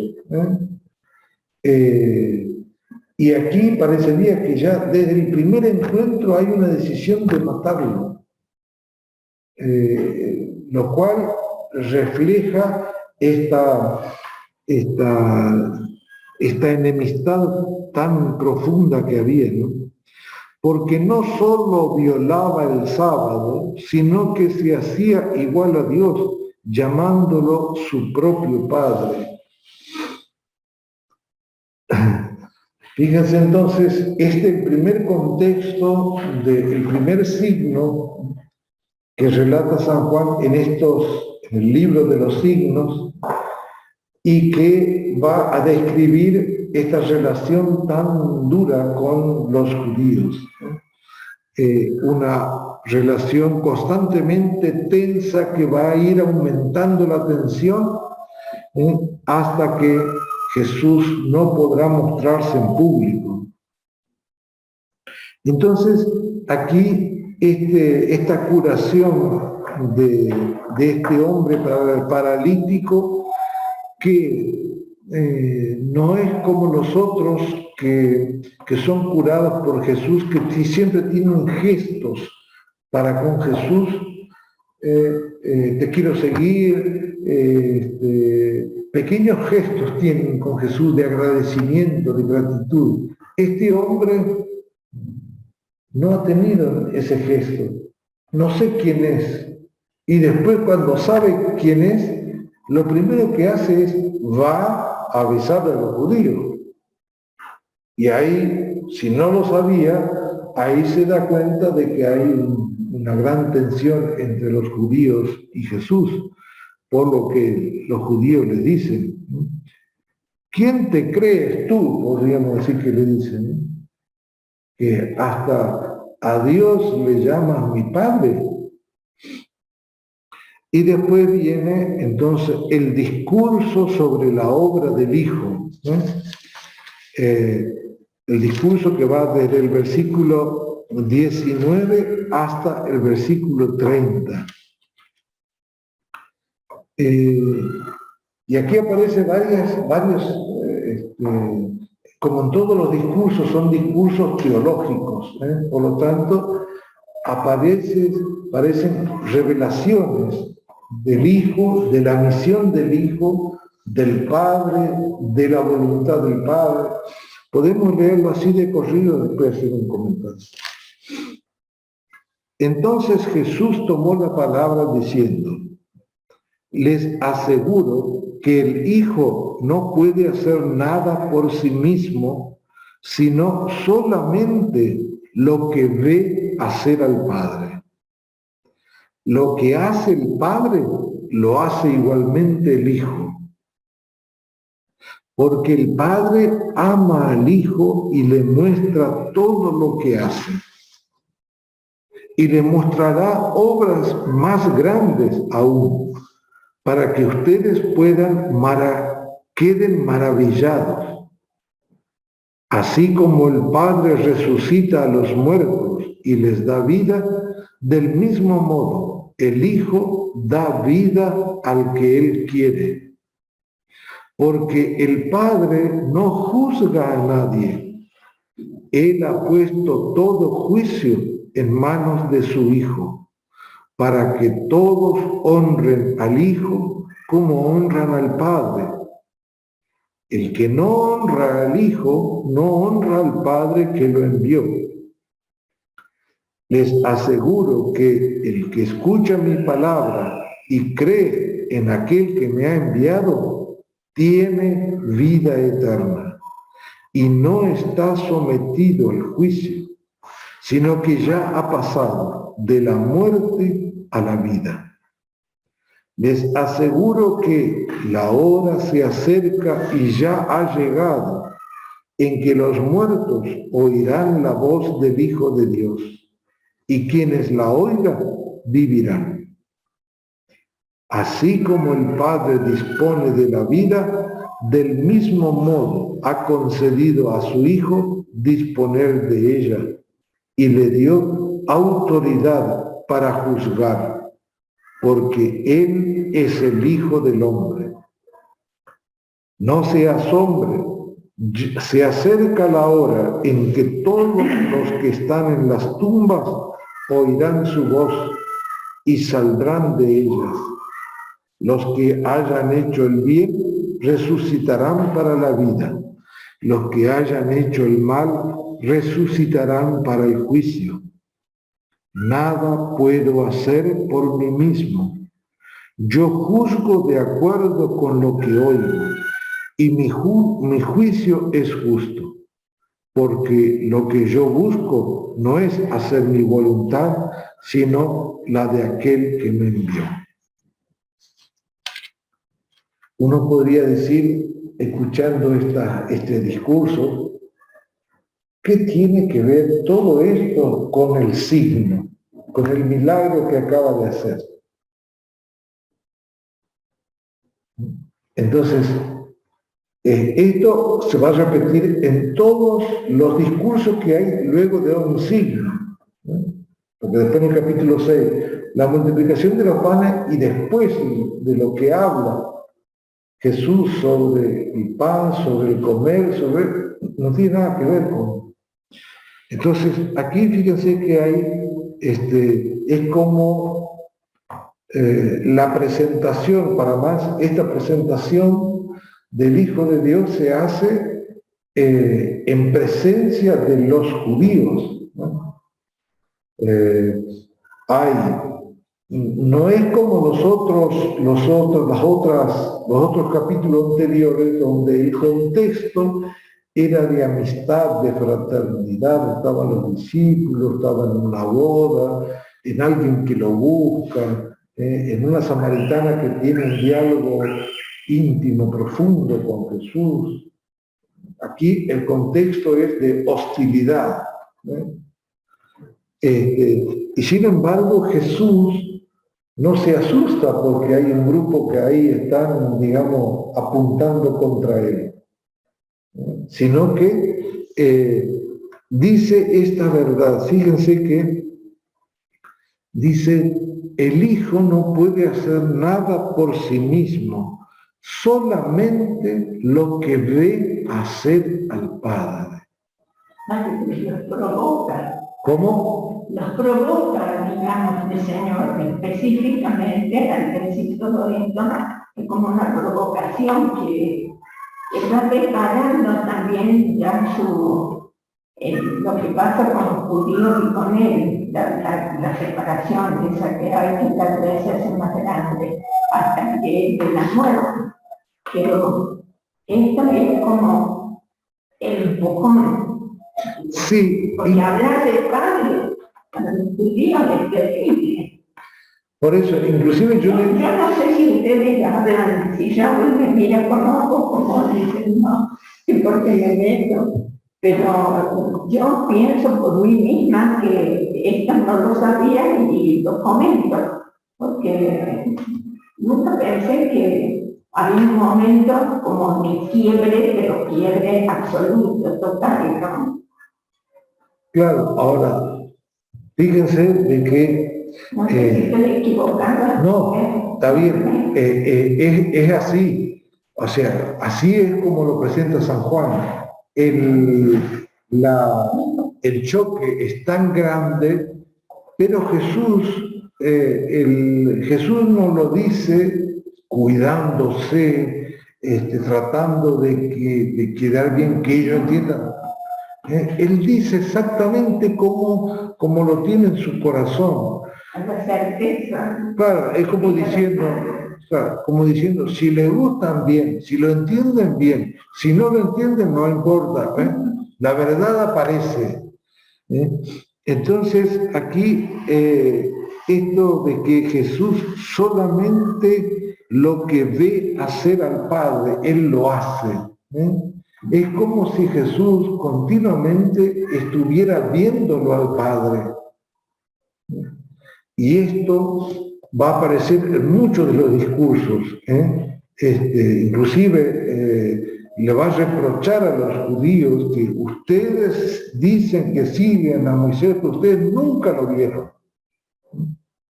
A: y aquí parecería que ya desde el primer encuentro hay una decisión de matarlo, lo cual refleja esta enemistad tan profunda que había, ¿no? Porque no solo violaba el sábado, sino que se hacía igual a Dios, llamándolo su propio Padre. Fíjense entonces, el primer contexto el primer signo que relata San Juan en el libro de los signos, y que va a describir esta relación tan dura con los judíos. Una relación constantemente tensa que va a ir aumentando la tensión hasta que Jesús no podrá mostrarse en público. Entonces, aquí esta curación de este hombre paralítico, que no es como los otros que son curados por Jesús, que siempre tienen gestos para con Jesús. Te quiero seguir, pequeños gestos tienen con Jesús de agradecimiento, de gratitud. Este hombre no ha tenido ese gesto, no sé quién es, y después cuando sabe quién es, lo primero que hace es va a avisarle a los judíos. Y ahí, si no lo sabía, ahí se da cuenta de que hay una gran tensión entre los judíos y Jesús, por lo que los judíos le dicen. ¿Quién te crees tú? Podríamos decir que le dicen, que hasta a Dios le llamas mi Padre. Y después viene entonces el discurso sobre la obra del Hijo, el discurso que va desde el versículo 19 hasta el versículo 30. Y aquí aparecen como en todos los discursos, son discursos teológicos, por lo tanto, aparecen revelaciones del Hijo, de la misión del Hijo, del Padre, de la voluntad del Padre. Podemos leerlo así de corrido, después hacer un comentario. Entonces Jesús tomó la palabra diciendo: les aseguro que el Hijo no puede hacer nada por sí mismo, sino solamente lo que ve hacer al Padre. Lo que hace el Padre, lo hace igualmente el Hijo. Porque el Padre ama al Hijo y le muestra todo lo que hace. Y le mostrará obras más grandes aún, para que ustedes queden maravillados. Así como el Padre resucita a los muertos y les da vida, del mismo modo el Hijo da vida al que Él quiere. Porque el Padre no juzga a nadie. Él ha puesto todo juicio en manos de su Hijo, para que todos honren al Hijo como honran al Padre. El que no honra al Hijo, no honra al Padre que lo envió. Les aseguro que el que escucha mi palabra y cree en aquel que me ha enviado, tiene vida eterna y no está sometido al juicio, sino que ya ha pasado de la muerte a la vida. Les aseguro que la hora se acerca y ya ha llegado, en que los muertos oirán la voz del Hijo de Dios, y quienes la oigan vivirán. Así como el Padre dispone de la vida, del mismo modo ha concedido a su Hijo disponer de ella, y le dio autoridad para juzgar, porque Él es el Hijo del Hombre. No se asombre, se acerca la hora en que todos los que están en las tumbas oirán su voz y saldrán de ellas. Los que hayan hecho el bien resucitarán para la vida. Los que hayan hecho el mal resucitarán para el juicio. Nada puedo hacer por mí mismo. Yo juzgo de acuerdo con lo que oigo, y mi juicio es justo, porque lo que yo busco no es hacer mi voluntad, sino la de aquel que me envió. Uno podría decir, escuchando este discurso, ¿qué tiene que ver todo esto con el signo, con el milagro que acaba de hacer? Entonces, esto se va a repetir en todos los discursos que hay luego de un signo, ¿no? Porque después en el capítulo 6, la multiplicación de los panes, y después de lo que habla Jesús sobre el pan, sobre el comer, no tiene nada que ver con. Entonces, aquí fíjense que hay, es como la presentación, para más, esta presentación del Hijo de Dios se hace en presencia de los judíos, ¿no? No es como los otros capítulos anteriores, donde el contexto era de amistad, de fraternidad, estaban los discípulos, estaban en una boda, en alguien que lo busca, en una samaritana que tiene un diálogo íntimo, profundo con Jesús. Aquí el contexto es de hostilidad, ¿no? Y sin embargo Jesús no se asusta porque hay un grupo que ahí están, digamos, apuntando contra él, ¿no? Sino que dice esta verdad. Fíjense que dice, el Hijo no puede hacer nada por sí mismo, solamente lo que ve hacer al Padre.
C: Los provoca.
A: ¿Cómo?
C: Los provoca, digamos, el Señor, específicamente al decir todo esto, es como una provocación que está preparando también ya lo que pasa con los judíos y con él, la separación esa que hay que tal vez es más grande hasta que de la muerte. Pero esto es como el empujón.
A: Sí.
C: Porque hablar de padre para los judíos es terrible.
A: Por eso, inclusive yo
C: no sé si ustedes hablan, si ya me mira como dicen, no, porque me meto. Pero yo pienso por mí misma que esto no lo sabía y lo comento, porque nunca pensé que había un momento como de quiebre, pero quiebre absoluto, total, ¿no?
A: Claro, ahora, fíjense de que...
C: No sé si estoy equivocada.
A: No, está bien, es así, o sea, así es como lo presenta San Juan. El choque es tan grande, pero Jesús nos lo dice cuidándose, tratando de quedar bien, que ellos entiendan. Él dice exactamente cómo lo tiene en su corazón.
C: La certeza.
A: Claro, es como diciendo, si le gustan bien, si lo entienden bien, si no lo entienden no importa, la verdad aparece. Entonces aquí esto de que Jesús solamente lo que ve hacer al Padre, Él lo hace. Es como si Jesús continuamente estuviera viéndolo al Padre. Y esto va a aparecer en muchos de los discursos. Inclusive le va a reprochar a los judíos que ustedes dicen que siguen a Moisés, pero ustedes nunca lo vieron.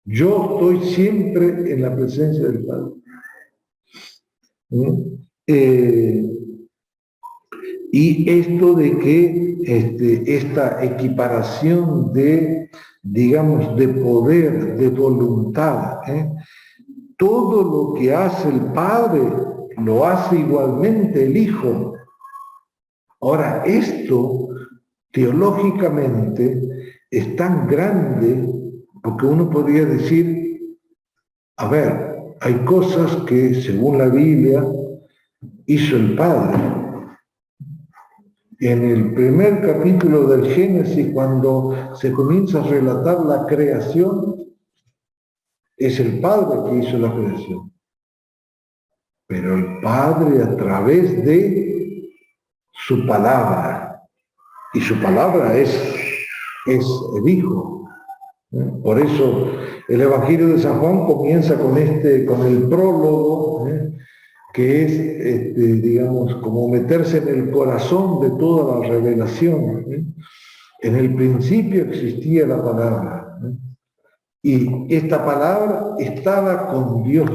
A: Yo estoy siempre en la presencia del Padre. Y esto de que esta equiparación de, digamos, de poder, de voluntad, todo lo que hace el Padre lo hace igualmente el Hijo. Ahora, esto teológicamente es tan grande porque uno podría decir, a ver, hay cosas que según la Biblia hizo el Padre. En el primer capítulo del Génesis, cuando se comienza a relatar la creación, es el Padre que hizo la creación. Pero el Padre a través de su palabra, y su palabra es el Hijo. Por eso el Evangelio de San Juan comienza con el prólogo, que es, digamos, como meterse en el corazón de toda la revelación. En el principio existía la palabra, y esta palabra estaba con Dios,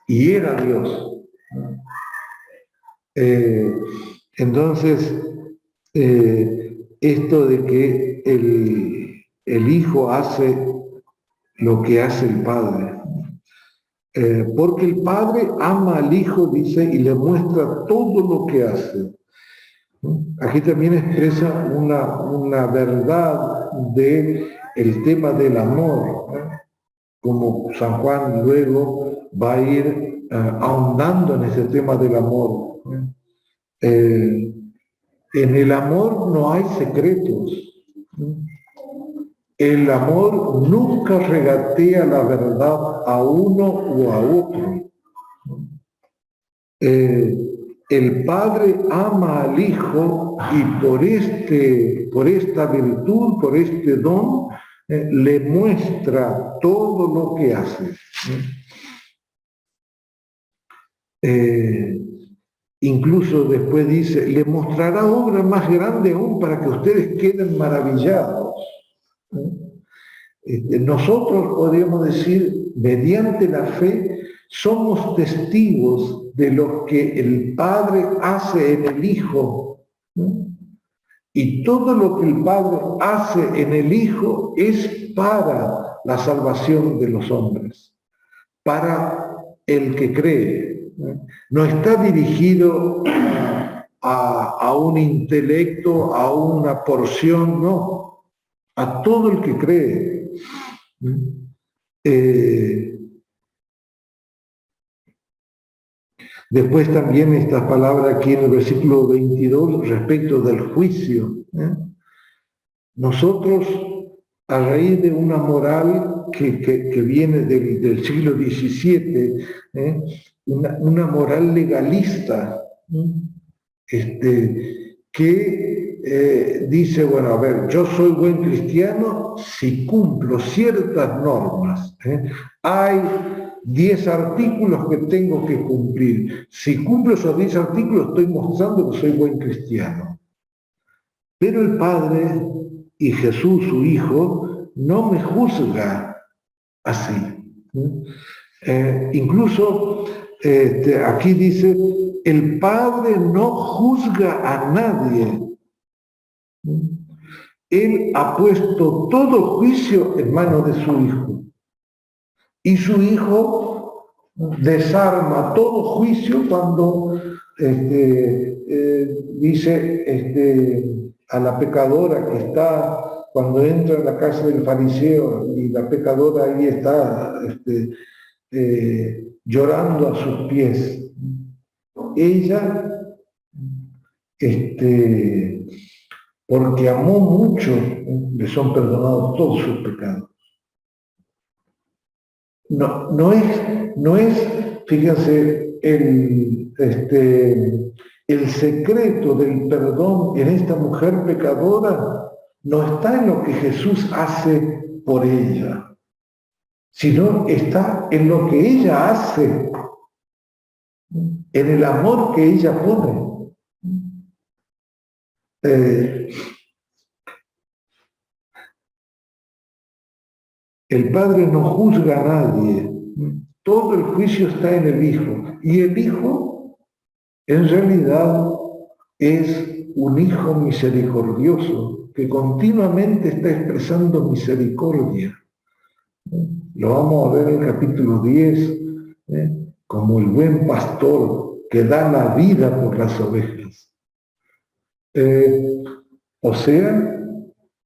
A: y era Dios. Entonces, esto de que el Hijo hace lo que hace el Padre, porque el Padre ama al Hijo, dice, y le muestra todo lo que hace. Aquí también expresa una verdad del tema del amor, como San Juan luego va a ir ahondando en ese tema del amor. En el amor no hay secretos. El amor nunca regatea la verdad a uno o a otro. El Padre ama al Hijo y por esta virtud, por este don, le muestra todo lo que hace. Incluso después dice, le mostrará obra más grande aún para que ustedes queden maravillados. nosotros podríamos decir, mediante la fe, somos testigos de lo que el Padre hace en el Hijo. Y todo lo que el Padre hace en el Hijo es para la salvación de los hombres, para el que cree. No está dirigido a un intelecto, a una porción, no, a todo el que cree. Después también esta palabra aquí en el versículo 22 respecto del juicio. Nosotros, a raíz de una moral que viene del siglo XVII, una moral legalista, que dice, bueno, a ver, yo soy buen cristiano si cumplo ciertas normas. Hay 10 artículos que tengo que cumplir. Si cumplo esos 10 artículos, estoy mostrando que soy buen cristiano. Pero el Padre y Jesús, su Hijo, no me juzga así. Incluso aquí dice, el Padre no juzga a nadie. Él ha puesto todo juicio en manos de su Hijo. Y su Hijo desarma todo juicio cuando dice a la pecadora que está, cuando entra en la casa del fariseo y la pecadora ahí está llorando a sus pies. Ella, porque amó mucho, le son perdonados todos sus pecados. No es, fíjense, el secreto del perdón en esta mujer pecadora no está en lo que Jesús hace por ella, sino está en lo que ella hace, en el amor que ella pone. El Padre no juzga a nadie, todo el juicio está en el Hijo, y el Hijo en realidad es un Hijo misericordioso que continuamente está expresando misericordia. Lo vamos a ver en el capítulo 10, como el buen pastor que da la vida por las ovejas. O sea,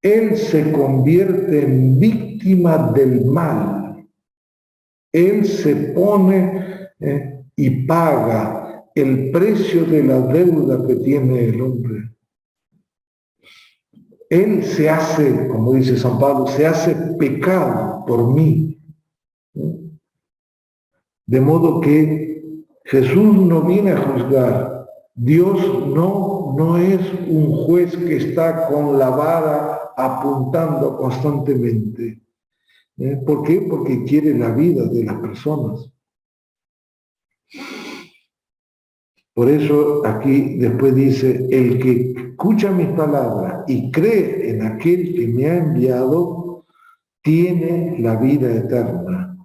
A: Él se convierte en víctima del mal. Él se pone y paga el precio de la deuda que tiene el hombre. Él se hace, como dice San Pablo, se hace pecado por mí. De modo que Jesús no viene a juzgar. Dios no es un juez que está con la vara apuntando constantemente. ¿Por qué? Porque quiere la vida de las personas. Por eso aquí después dice, el que escucha mis palabras y cree en aquel que me ha enviado, tiene la vida eterna.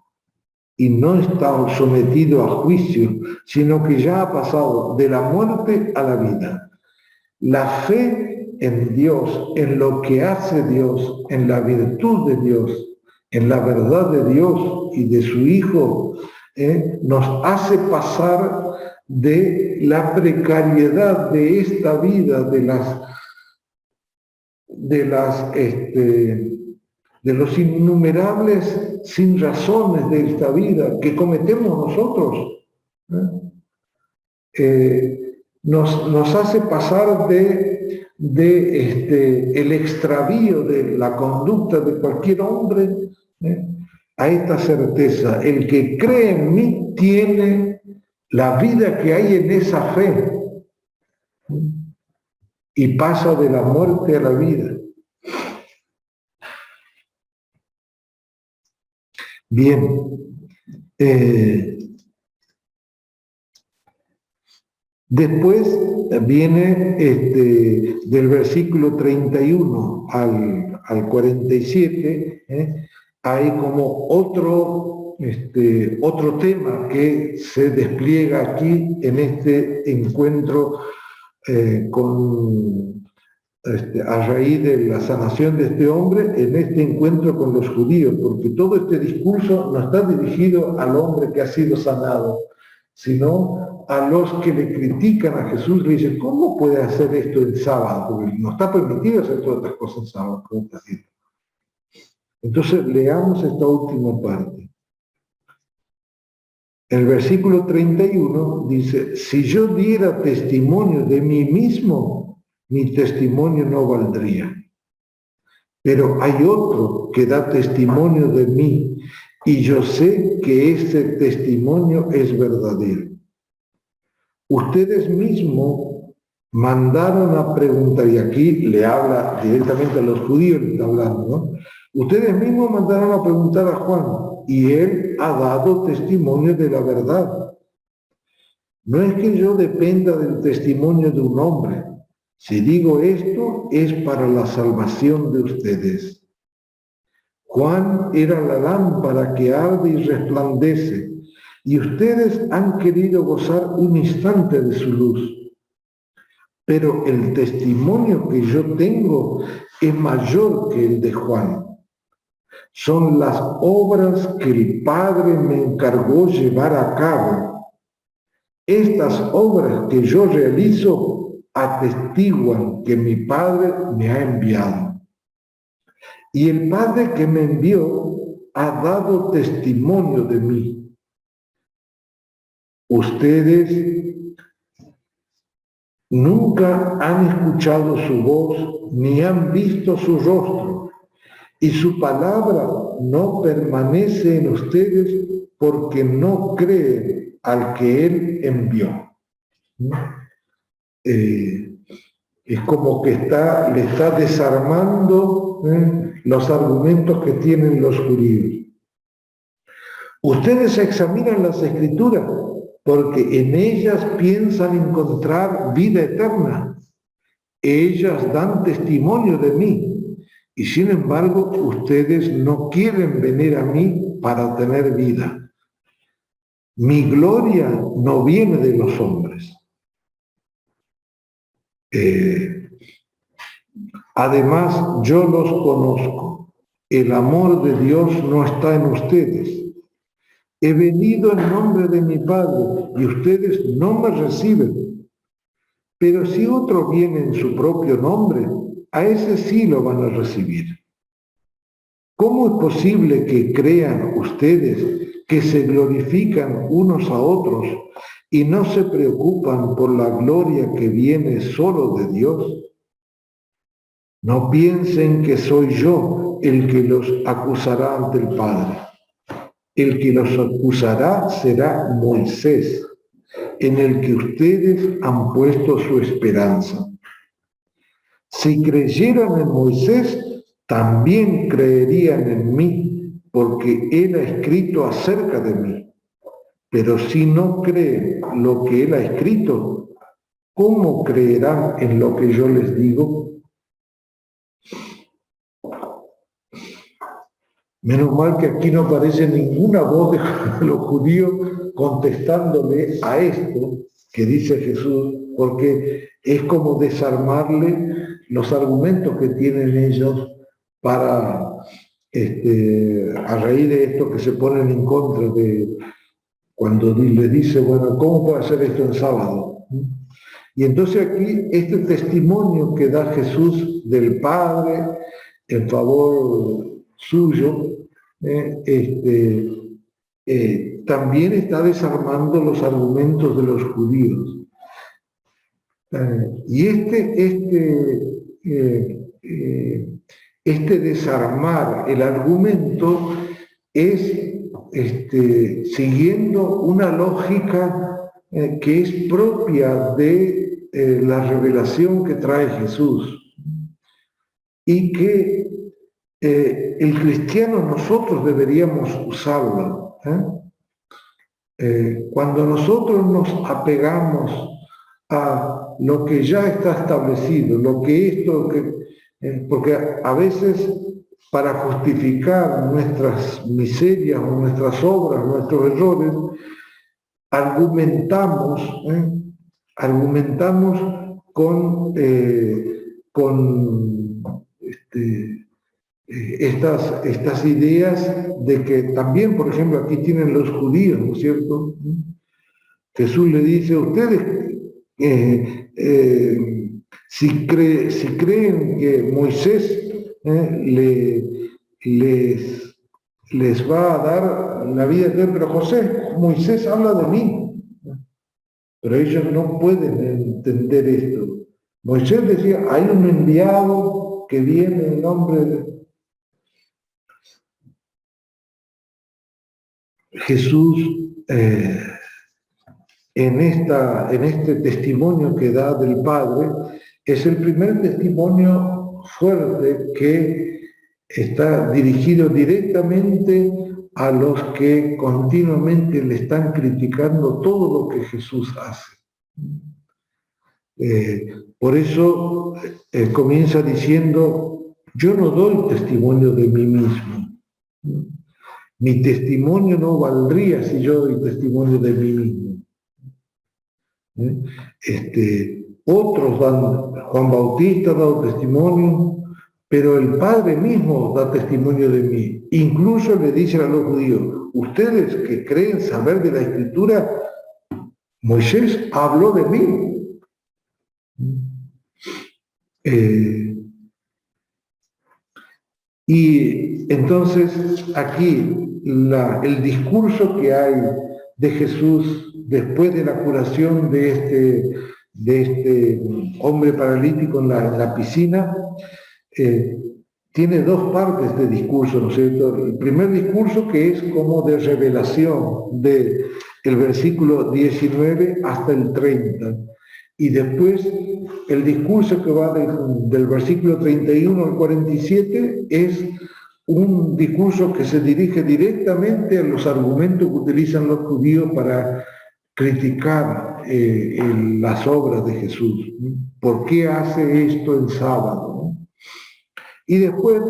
A: Y no está sometido a juicio, sino que ya ha pasado de la muerte a la vida. La fe en Dios, en lo que hace Dios, en la virtud de Dios, en la verdad de Dios y de su Hijo, nos hace pasar de la precariedad de esta vida, de los innumerables sin razones de esta vida que cometemos nosotros. Nos hace pasar de el extravío de la conducta de cualquier hombre a esta certeza. El que cree en mí tiene la vida que hay en esa fe y pasa de la muerte a la vida. Bien, después viene del versículo 31 al 47, hay como otro tema que se despliega aquí en este encuentro a raíz de la sanación de este hombre, en este encuentro con los judíos, porque todo este discurso no está dirigido al hombre que ha sido sanado, sino a los que le critican a Jesús, le dicen, ¿cómo puede hacer esto en sábado? Porque no está permitido hacer todas estas cosas en sábado. Entonces, leamos esta última parte. El versículo 31 dice, si yo diera testimonio de mí mismo, mi testimonio no valdría. Pero hay otro que da testimonio de mí, y yo sé que ese testimonio es verdadero. Ustedes mismos mandaron a preguntar, y aquí le habla directamente a los judíos, le está hablando, ¿no? Ustedes mismos mandaron a preguntar a Juan, y él ha dado testimonio de la verdad. No es que yo dependa del testimonio de un hombre. Si digo esto, es para la salvación de ustedes. Juan era la lámpara que arde y resplandece, y ustedes han querido gozar un instante de su luz. Pero el testimonio que yo tengo es mayor que el de Juan. Son las obras que el Padre me encargó llevar a cabo. Estas obras que yo realizo atestiguan que mi Padre me ha enviado. Y el Padre que me envió ha dado testimonio de mí. Ustedes nunca han escuchado su voz ni han visto su rostro, y su palabra no permanece en ustedes porque no creen al que Él envió. Es como que le está desarmando los argumentos que tienen los judíos. Ustedes examinan las Escrituras porque en ellas piensan encontrar vida eterna. Ellas dan testimonio de mí, y sin embargo ustedes no quieren venir a mí para tener vida. Mi gloria no viene de los hombres. Además, yo los conozco. El amor de Dios no está en ustedes. He venido en nombre de mi Padre y ustedes no me reciben. Pero si otro viene en su propio nombre, a ese sí lo van a recibir. ¿Cómo es posible que crean ustedes que se glorifican unos a otros y no se preocupan por la gloria que viene solo de Dios? No piensen que soy yo el que los acusará ante el Padre. El que los acusará será Moisés, en el que ustedes han puesto su esperanza. Si creyeran en Moisés, también creerían en mí, porque él ha escrito acerca de mí. Pero si no creen lo que él ha escrito, ¿cómo creerán en lo que yo les digo? Menos mal que aquí no aparece ninguna voz de los judíos contestándole a esto que dice Jesús, porque es como desarmarle los argumentos que tienen ellos para, a raíz de esto que se ponen en contra de, cuando le dice, bueno, ¿cómo puede hacer esto en sábado? Y entonces aquí este testimonio que da Jesús del Padre en favor suyo, también está desarmando los argumentos de los judíos. Y este desarmar el argumento es siguiendo una lógica que es propia de la revelación que trae Jesús y que el cristiano nosotros deberíamos usarlo. Cuando nosotros nos apegamos a lo que ya está establecido, porque a veces para justificar nuestras miserias o nuestras obras, nuestros errores, argumentamos con estas ideas de que también, por ejemplo, aquí tienen los judíos, ¿no es cierto? Jesús le dice a ustedes, si creen que Moisés les va a dar la vida eterna, pero Moisés habla de mí, pero ellos no pueden entender esto. Moisés decía, hay un enviado que viene en nombre de Jesús. En este testimonio que da del Padre, es el primer testimonio fuerte que está dirigido directamente a los que continuamente le están criticando todo lo que Jesús hace. Por eso comienza diciendo, yo no doy testimonio de mí mismo. Mi testimonio no valdría si yo doy testimonio de mí mismo. Otros dan, Juan Bautista ha dado testimonio, pero el Padre mismo da testimonio de mí. Incluso le dicen a los judíos, ustedes que creen saber de la Escritura, Moisés habló de mí. Y entonces aquí el discurso que hay de Jesús después de la curación de este hombre paralítico en la piscina, tiene dos partes de discurso, ¿no es cierto? El primer discurso que es como de revelación del versículo 19 hasta el 30, y después el discurso que va del versículo 31 al 47 es un discurso que se dirige directamente a los argumentos que utilizan los judíos para criticar las obras de Jesús. ¿Por qué hace esto en sábado? Y después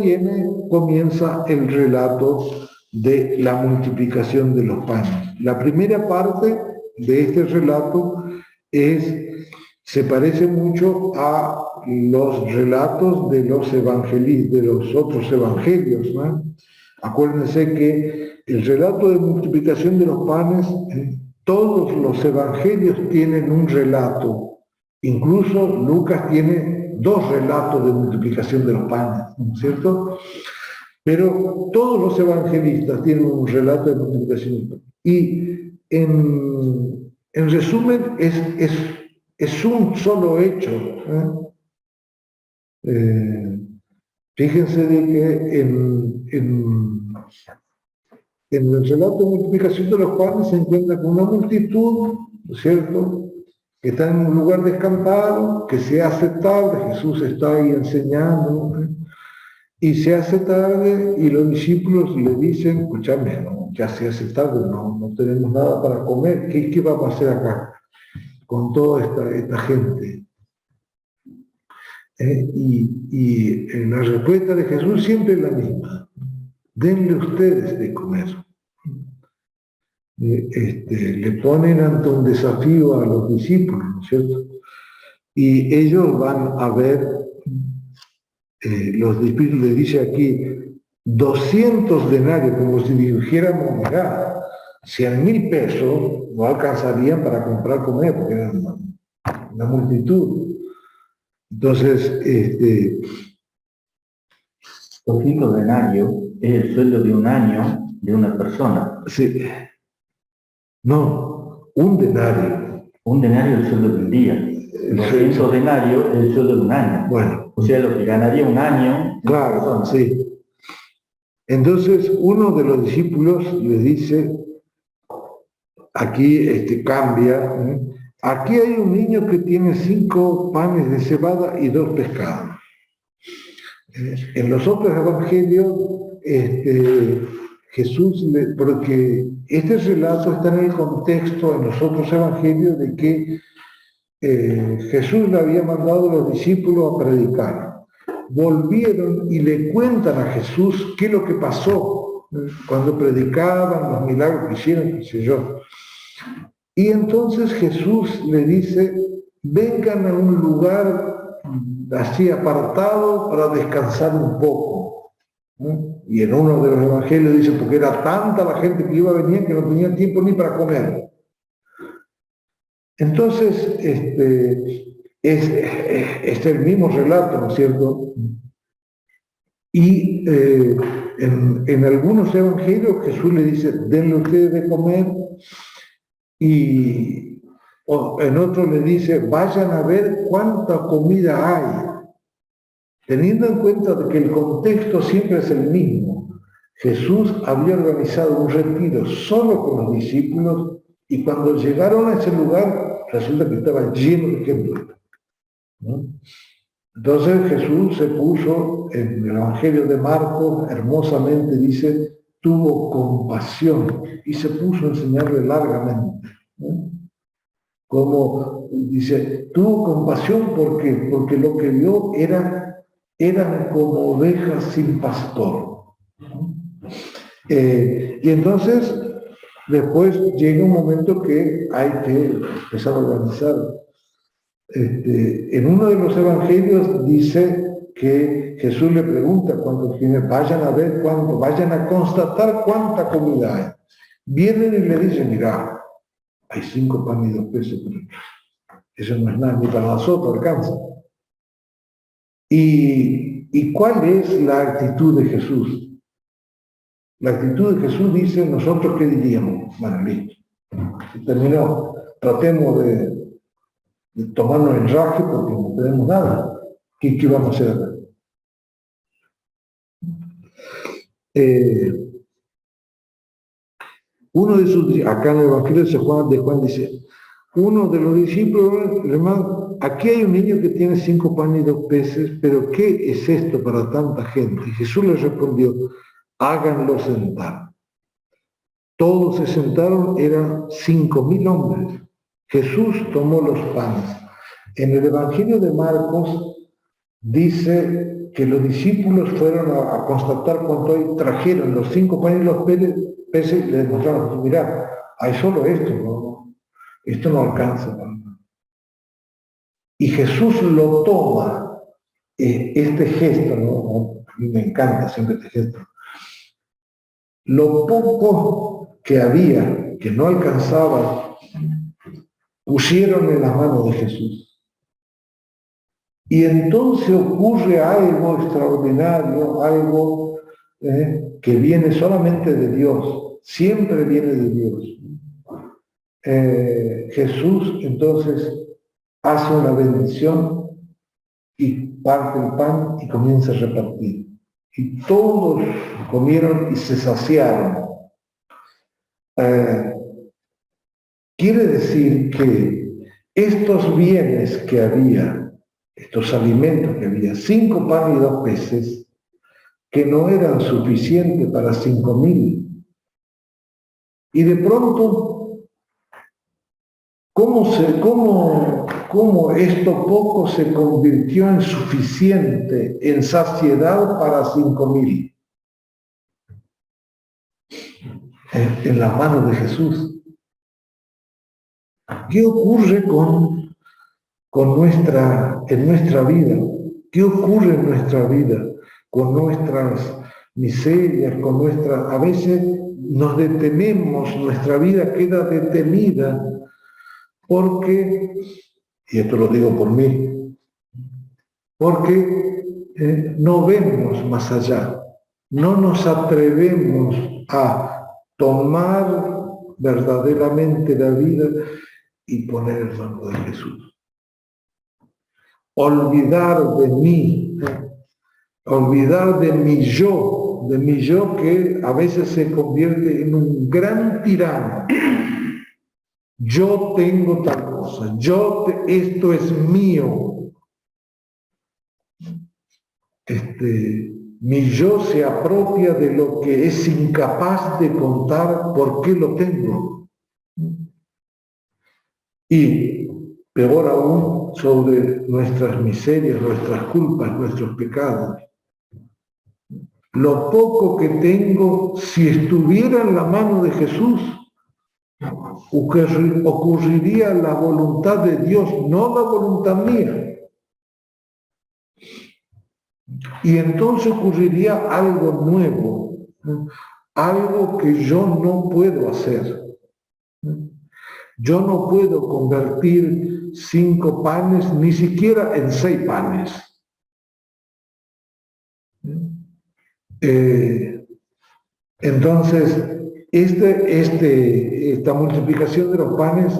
A: comienza el relato de la multiplicación de los panes. La primera parte de este relato se parece mucho a los relatos de los otros evangelios, ¿no? Acuérdense que el relato de multiplicación de los panes, todos los evangelios tienen un relato. Incluso Lucas tiene 2 relatos de multiplicación de los panes, ¿no es cierto? Pero todos los evangelistas tienen un relato de multiplicación de los panes. Y en resumen, es un solo hecho. Fíjense de que en el relato de multiplicación de los panes se encuentra con una multitud, ¿no es cierto?, que está en un lugar descampado, que se hace tarde, Jesús está ahí enseñando, y se hace tarde y los discípulos le dicen, escúchame, no, ya se hace tarde, no tenemos nada para comer, ¿qué vamos a hacer acá con toda esta gente? Y la respuesta de Jesús siempre es la misma, denle ustedes de comer. Le ponen ante un desafío a los discípulos, ¿no es cierto? Y ellos van a ver, los discípulos le dice aquí, 200 denarios, como si dijéramos, mirá, 100.000 pesos no alcanzarían para comprar comer, porque eran una multitud. Entonces,
B: 200 denarios es el sueldo de un año de una persona.
A: Sí. No, un denario.
B: Un denario es el sueldo de un día. 200 denarios es el sueldo de un año.
A: Bueno.
B: O sea, lo que ganaría un año.
A: Claro, sí. Entonces, uno de los discípulos le dice, aquí cambia, aquí hay un niño que tiene 5 panes de cebada y 2 pescados. En los otros evangelios, Jesús, porque este relato está en el contexto en los otros evangelios de que Jesús le había mandado a los discípulos a predicar. volvieron y le cuentan a Jesús qué es lo que pasó cuando predicaban, los milagros que hicieron, qué sé yo. Y entonces Jesús le dice, vengan a un lugar así apartado para descansar un poco. Y en uno de los evangelios dice, porque era tanta la gente que iba a venir que no tenía tiempo ni para comer. Entonces, es el mismo relato, ¿no es cierto? Y en algunos evangelios Jesús le dice, denle ustedes de comer, y en otro le dice, vayan a ver cuánta comida hay, teniendo en cuenta de que el contexto siempre es el mismo. Jesús había organizado un retiro solo con los discípulos y cuando llegaron a ese lugar resulta que estaba lleno de gente, ¿no? Entonces Jesús se puso, en el Evangelio de Marcos, hermosamente dice, tuvo compasión y se puso a enseñarle largamente, ¿no? Como dice, tuvo compasión porque lo que vio eran como ovejas sin pastor, ¿no? Y entonces después llega un momento que hay que empezar a organizar. En uno de los evangelios dice que Jesús le pregunta cuando vayan a ver cuánto, vayan a constatar cuánta comida hay. Vienen y le dicen, mira, hay 5 panes y 2 peces, pero eso no es nada, ni para nosotros alcanza. ¿Y cuál es la actitud de Jesús? La actitud de Jesús dice, ¿nosotros qué diríamos? Bueno, listo. Se terminó. Tratemos de tomarnos el raje porque no tenemos nada. ¿Qué vamos a hacer acá? Uno de sus, acá en el Evangelio de Juan dice, uno de los discípulos, hermano, aquí hay un niño que tiene 5 panes y 2 peces, pero ¿qué es esto para tanta gente? Y Jesús le respondió, háganlo sentar. Todos se sentaron, eran 5.000 hombres. Jesús tomó los panes. En el Evangelio de Marcos dice que los discípulos fueron a constatar cuánto hay, trajeron los 5 panes y los peces y le demostraron, mirá, hay solo esto, ¿no? Esto no alcanza. ¿No? Y Jesús lo toma, este gesto, ¿no? A mí me encanta siempre este gesto. Lo poco que había, que no alcanzaba, pusieron en las manos de Jesús. Y entonces ocurre algo extraordinario, algo que viene solamente de Dios, siempre viene de Dios. Jesús entonces hace una bendición y parte el pan y comienza a repartir. Y todos comieron y se saciaron. Quiere decir que estos bienes que había, estos alimentos que había, 5 panes y 2 peces, que no eran suficientes para 5.000. Y de pronto, ¿cómo esto poco se convirtió en suficiente, en saciedad para 5.000? En las manos de Jesús. ¿Qué ocurre en nuestra vida? ¿Qué ocurre en nuestra vida con nuestras miserias, a veces nos detenemos, nuestra vida queda detenida porque, y esto lo digo por mí, porque no vemos más allá, no nos atrevemos a tomar verdaderamente la vida y poner en manos de Jesús. Olvidar de mí, olvidar de mi yo que a veces se convierte en un gran tirano. Yo tengo tal cosa, esto es mío. Mi yo se apropia de lo que es incapaz de contar por qué lo tengo. Y peor aún, sobre nuestras miserias, nuestras culpas, nuestros pecados. Lo poco que tengo, si estuviera en la mano de Jesús, ocurriría la voluntad de Dios, no la voluntad mía. Y entonces ocurriría algo nuevo, algo que yo no puedo hacer. Yo no puedo convertir 5 panes, ni siquiera en 6 panes. Entonces, esta multiplicación de los panes,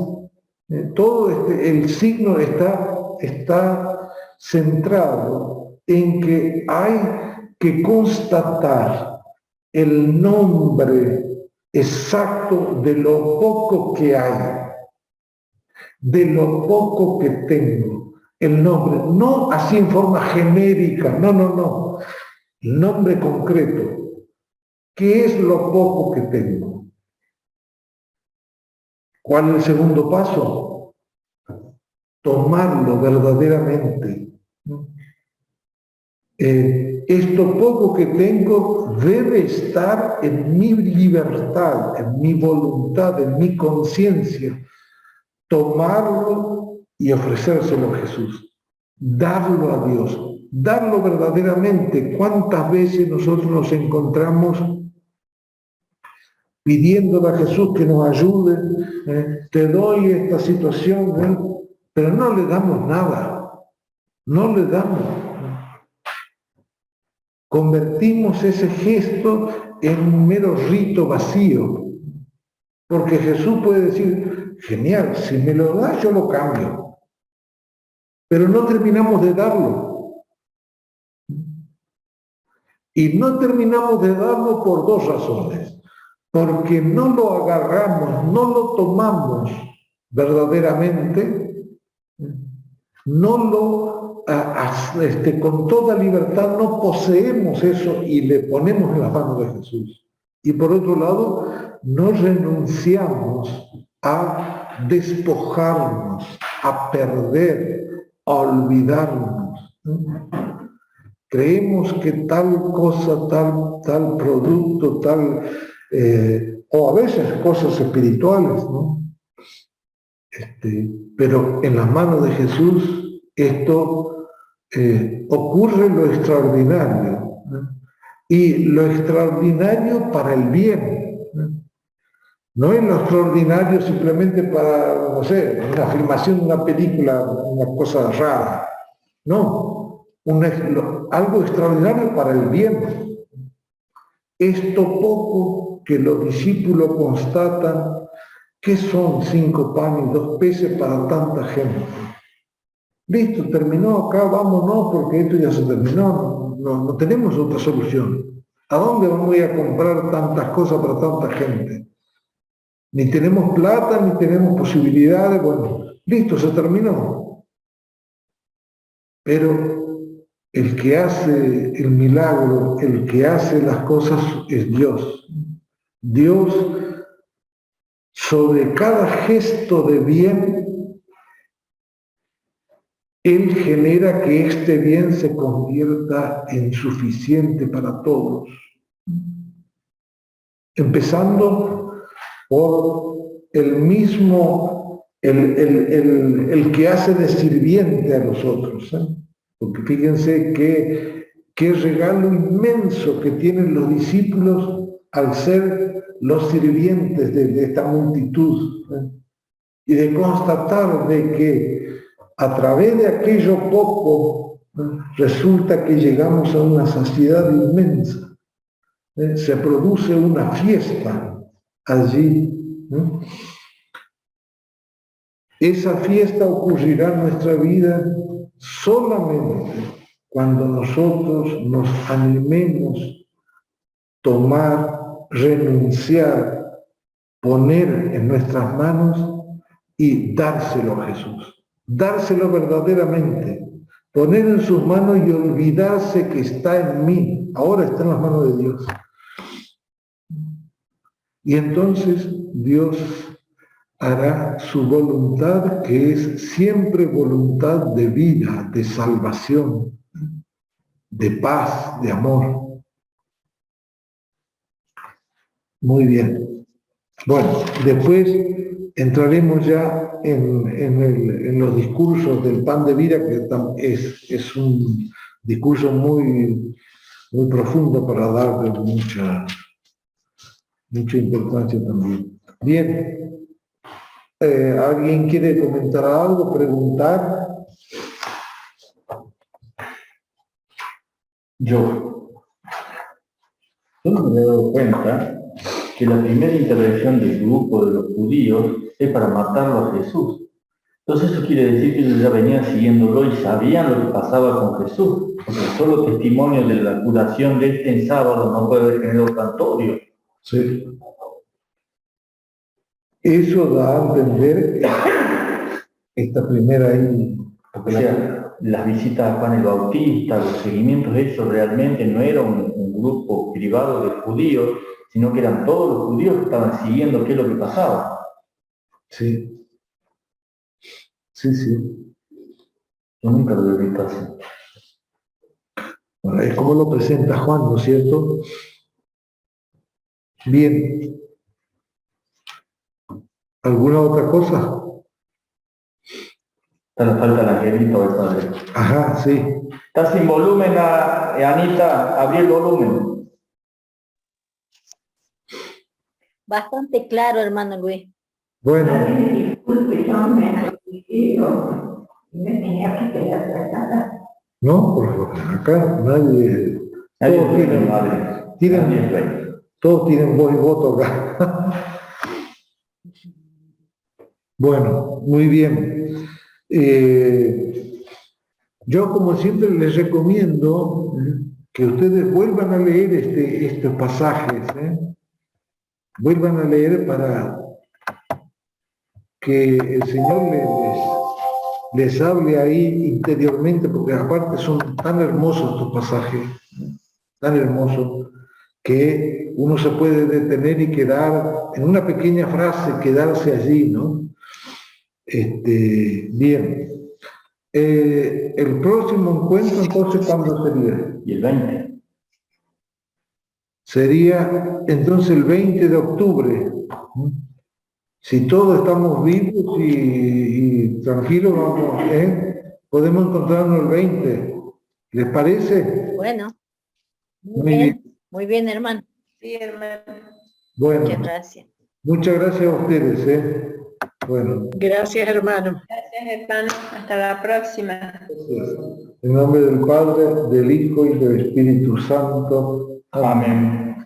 A: todo el signo está centrado en que hay que constatar el nombre exacto de lo poco que hay, de lo poco que tengo. El nombre, no así en forma genérica, no. El nombre concreto. ¿Qué es lo poco que tengo? ¿Cuál es el segundo paso? Tomarlo verdaderamente. Esto poco que tengo debe estar en mi libertad, en mi voluntad, en mi conciencia. Tomarlo y ofrecérselo a Jesús. Darlo a Dios. Darlo verdaderamente. ¿Cuántas veces nosotros nos encontramos pidiéndole a Jesús que nos ayude? Te doy esta situación, pero no le damos nada. No le damos. Convertimos ese gesto en un mero rito vacío. Porque Jesús puede decir, genial, si me lo das yo lo cambio. Pero no terminamos de darlo. Y no terminamos de darlo por 2 razones. Porque no lo agarramos, no lo tomamos verdaderamente, no lo con toda libertad no poseemos eso y le ponemos en las manos de Jesús. Y por otro lado, no renunciamos a despojarnos, a perder, a olvidarnos. Creemos que tal cosa, tal producto, o a veces cosas espirituales, ¿no? Pero en las manos de Jesús esto ocurre lo extraordinario, ¿no? Y lo extraordinario para el bien, ¿no? No es lo extraordinario simplemente para, no sé, una filmación de una película, una cosa rara, no, algo extraordinario para el bien. Esto poco que los discípulos constatan, ¿qué son 5 panes y 2 peces para tanta gente? Listo, terminó acá, vámonos porque esto ya se terminó, no tenemos otra solución. ¿A dónde vamos a ir a comprar tantas cosas para tanta gente? Ni tenemos plata, ni tenemos posibilidades, bueno, listo, se terminó. Pero el que hace el milagro, el que hace las cosas es Dios. Dios, sobre cada gesto de bien, Él genera que este bien se convierta en suficiente para todos. Empezando por el mismo, el que hace de sirviente a los otros. Porque fíjense qué regalo inmenso que tienen los discípulos al ser los sirvientes de esta multitud, y de constatar de que a través de aquello poco resulta que llegamos a una saciedad inmensa. Se produce una fiesta allí. Esa fiesta ocurrirá en nuestra vida solamente cuando nosotros nos animemos tomar, renunciar, poner en nuestras manos y dárselo a Jesús. Dárselo verdaderamente. Poner en sus manos y olvidarse que está en mí. Ahora está en las manos de Dios. Y entonces Dios hará su voluntad, que es siempre voluntad de vida, de salvación, de paz, de amor. Muy bien. Bueno, después entraremos ya en los discursos del pan de vida, que es un discurso muy profundo para darle mucha importancia también. Bien, ¿alguien quiere comentar algo, preguntar?
B: Yo no me he dado cuenta que la primera intervención del grupo de los judíos es para matarlo a Jesús. Entonces eso quiere decir que ellos ya venían siguiéndolo y sabían lo que pasaba con Jesús, porque solo testimonio de la curación de este en sábado no puede haber generado tantorio.
A: Sí. Eso da a entender esta primera ahí.
B: O sea, las visitas a Juan el Bautista, los seguimientos, eso realmente no era un grupo privado de judíos, sino que eran todos los judíos que estaban siguiendo qué es lo que pasaba.
A: Sí. Sí, sí.
B: Yo nunca lo he visto así.
A: Bueno, es como lo presenta Juan, ¿no es cierto? Bien. ¿Alguna otra cosa?
B: Está la falta la angelito del padre.
A: Ajá, sí.
B: Está sin volumen, Anita, abrí el volumen.
D: Bastante claro, hermano Luis.
A: Bueno,
C: Disculpe, yo me tenía que quedar tratada.
A: no, por favor, acá nadie. Todos tienen voz y voto acá. Bueno, muy bien. Yo, como siempre, les recomiendo que ustedes vuelvan a leer estos pasajes, vuelvan a leer para que el Señor les hable ahí interiormente, porque aparte son tan hermosos estos pasajes, tan hermosos, que uno se puede detener y quedar en una pequeña frase, quedarse allí, ¿no? Bien. El próximo encuentro, entonces, ¿cuándo sería?
B: Y el 20.
A: Sería entonces el 20 de octubre. Si todos estamos vivos y tranquilos, vamos, podemos encontrarnos el 20. ¿Les parece?
D: Bueno,
A: Muy
D: muy bien, hermano.
C: Sí, hermano.
A: Bueno,
D: Muchas gracias.
A: muchas gracias a ustedes. Bueno,
E: Gracias, hermano.
C: Gracias, hermano. Hasta la próxima.
A: en nombre del Padre, del Hijo y del Espíritu Santo.
B: Amén.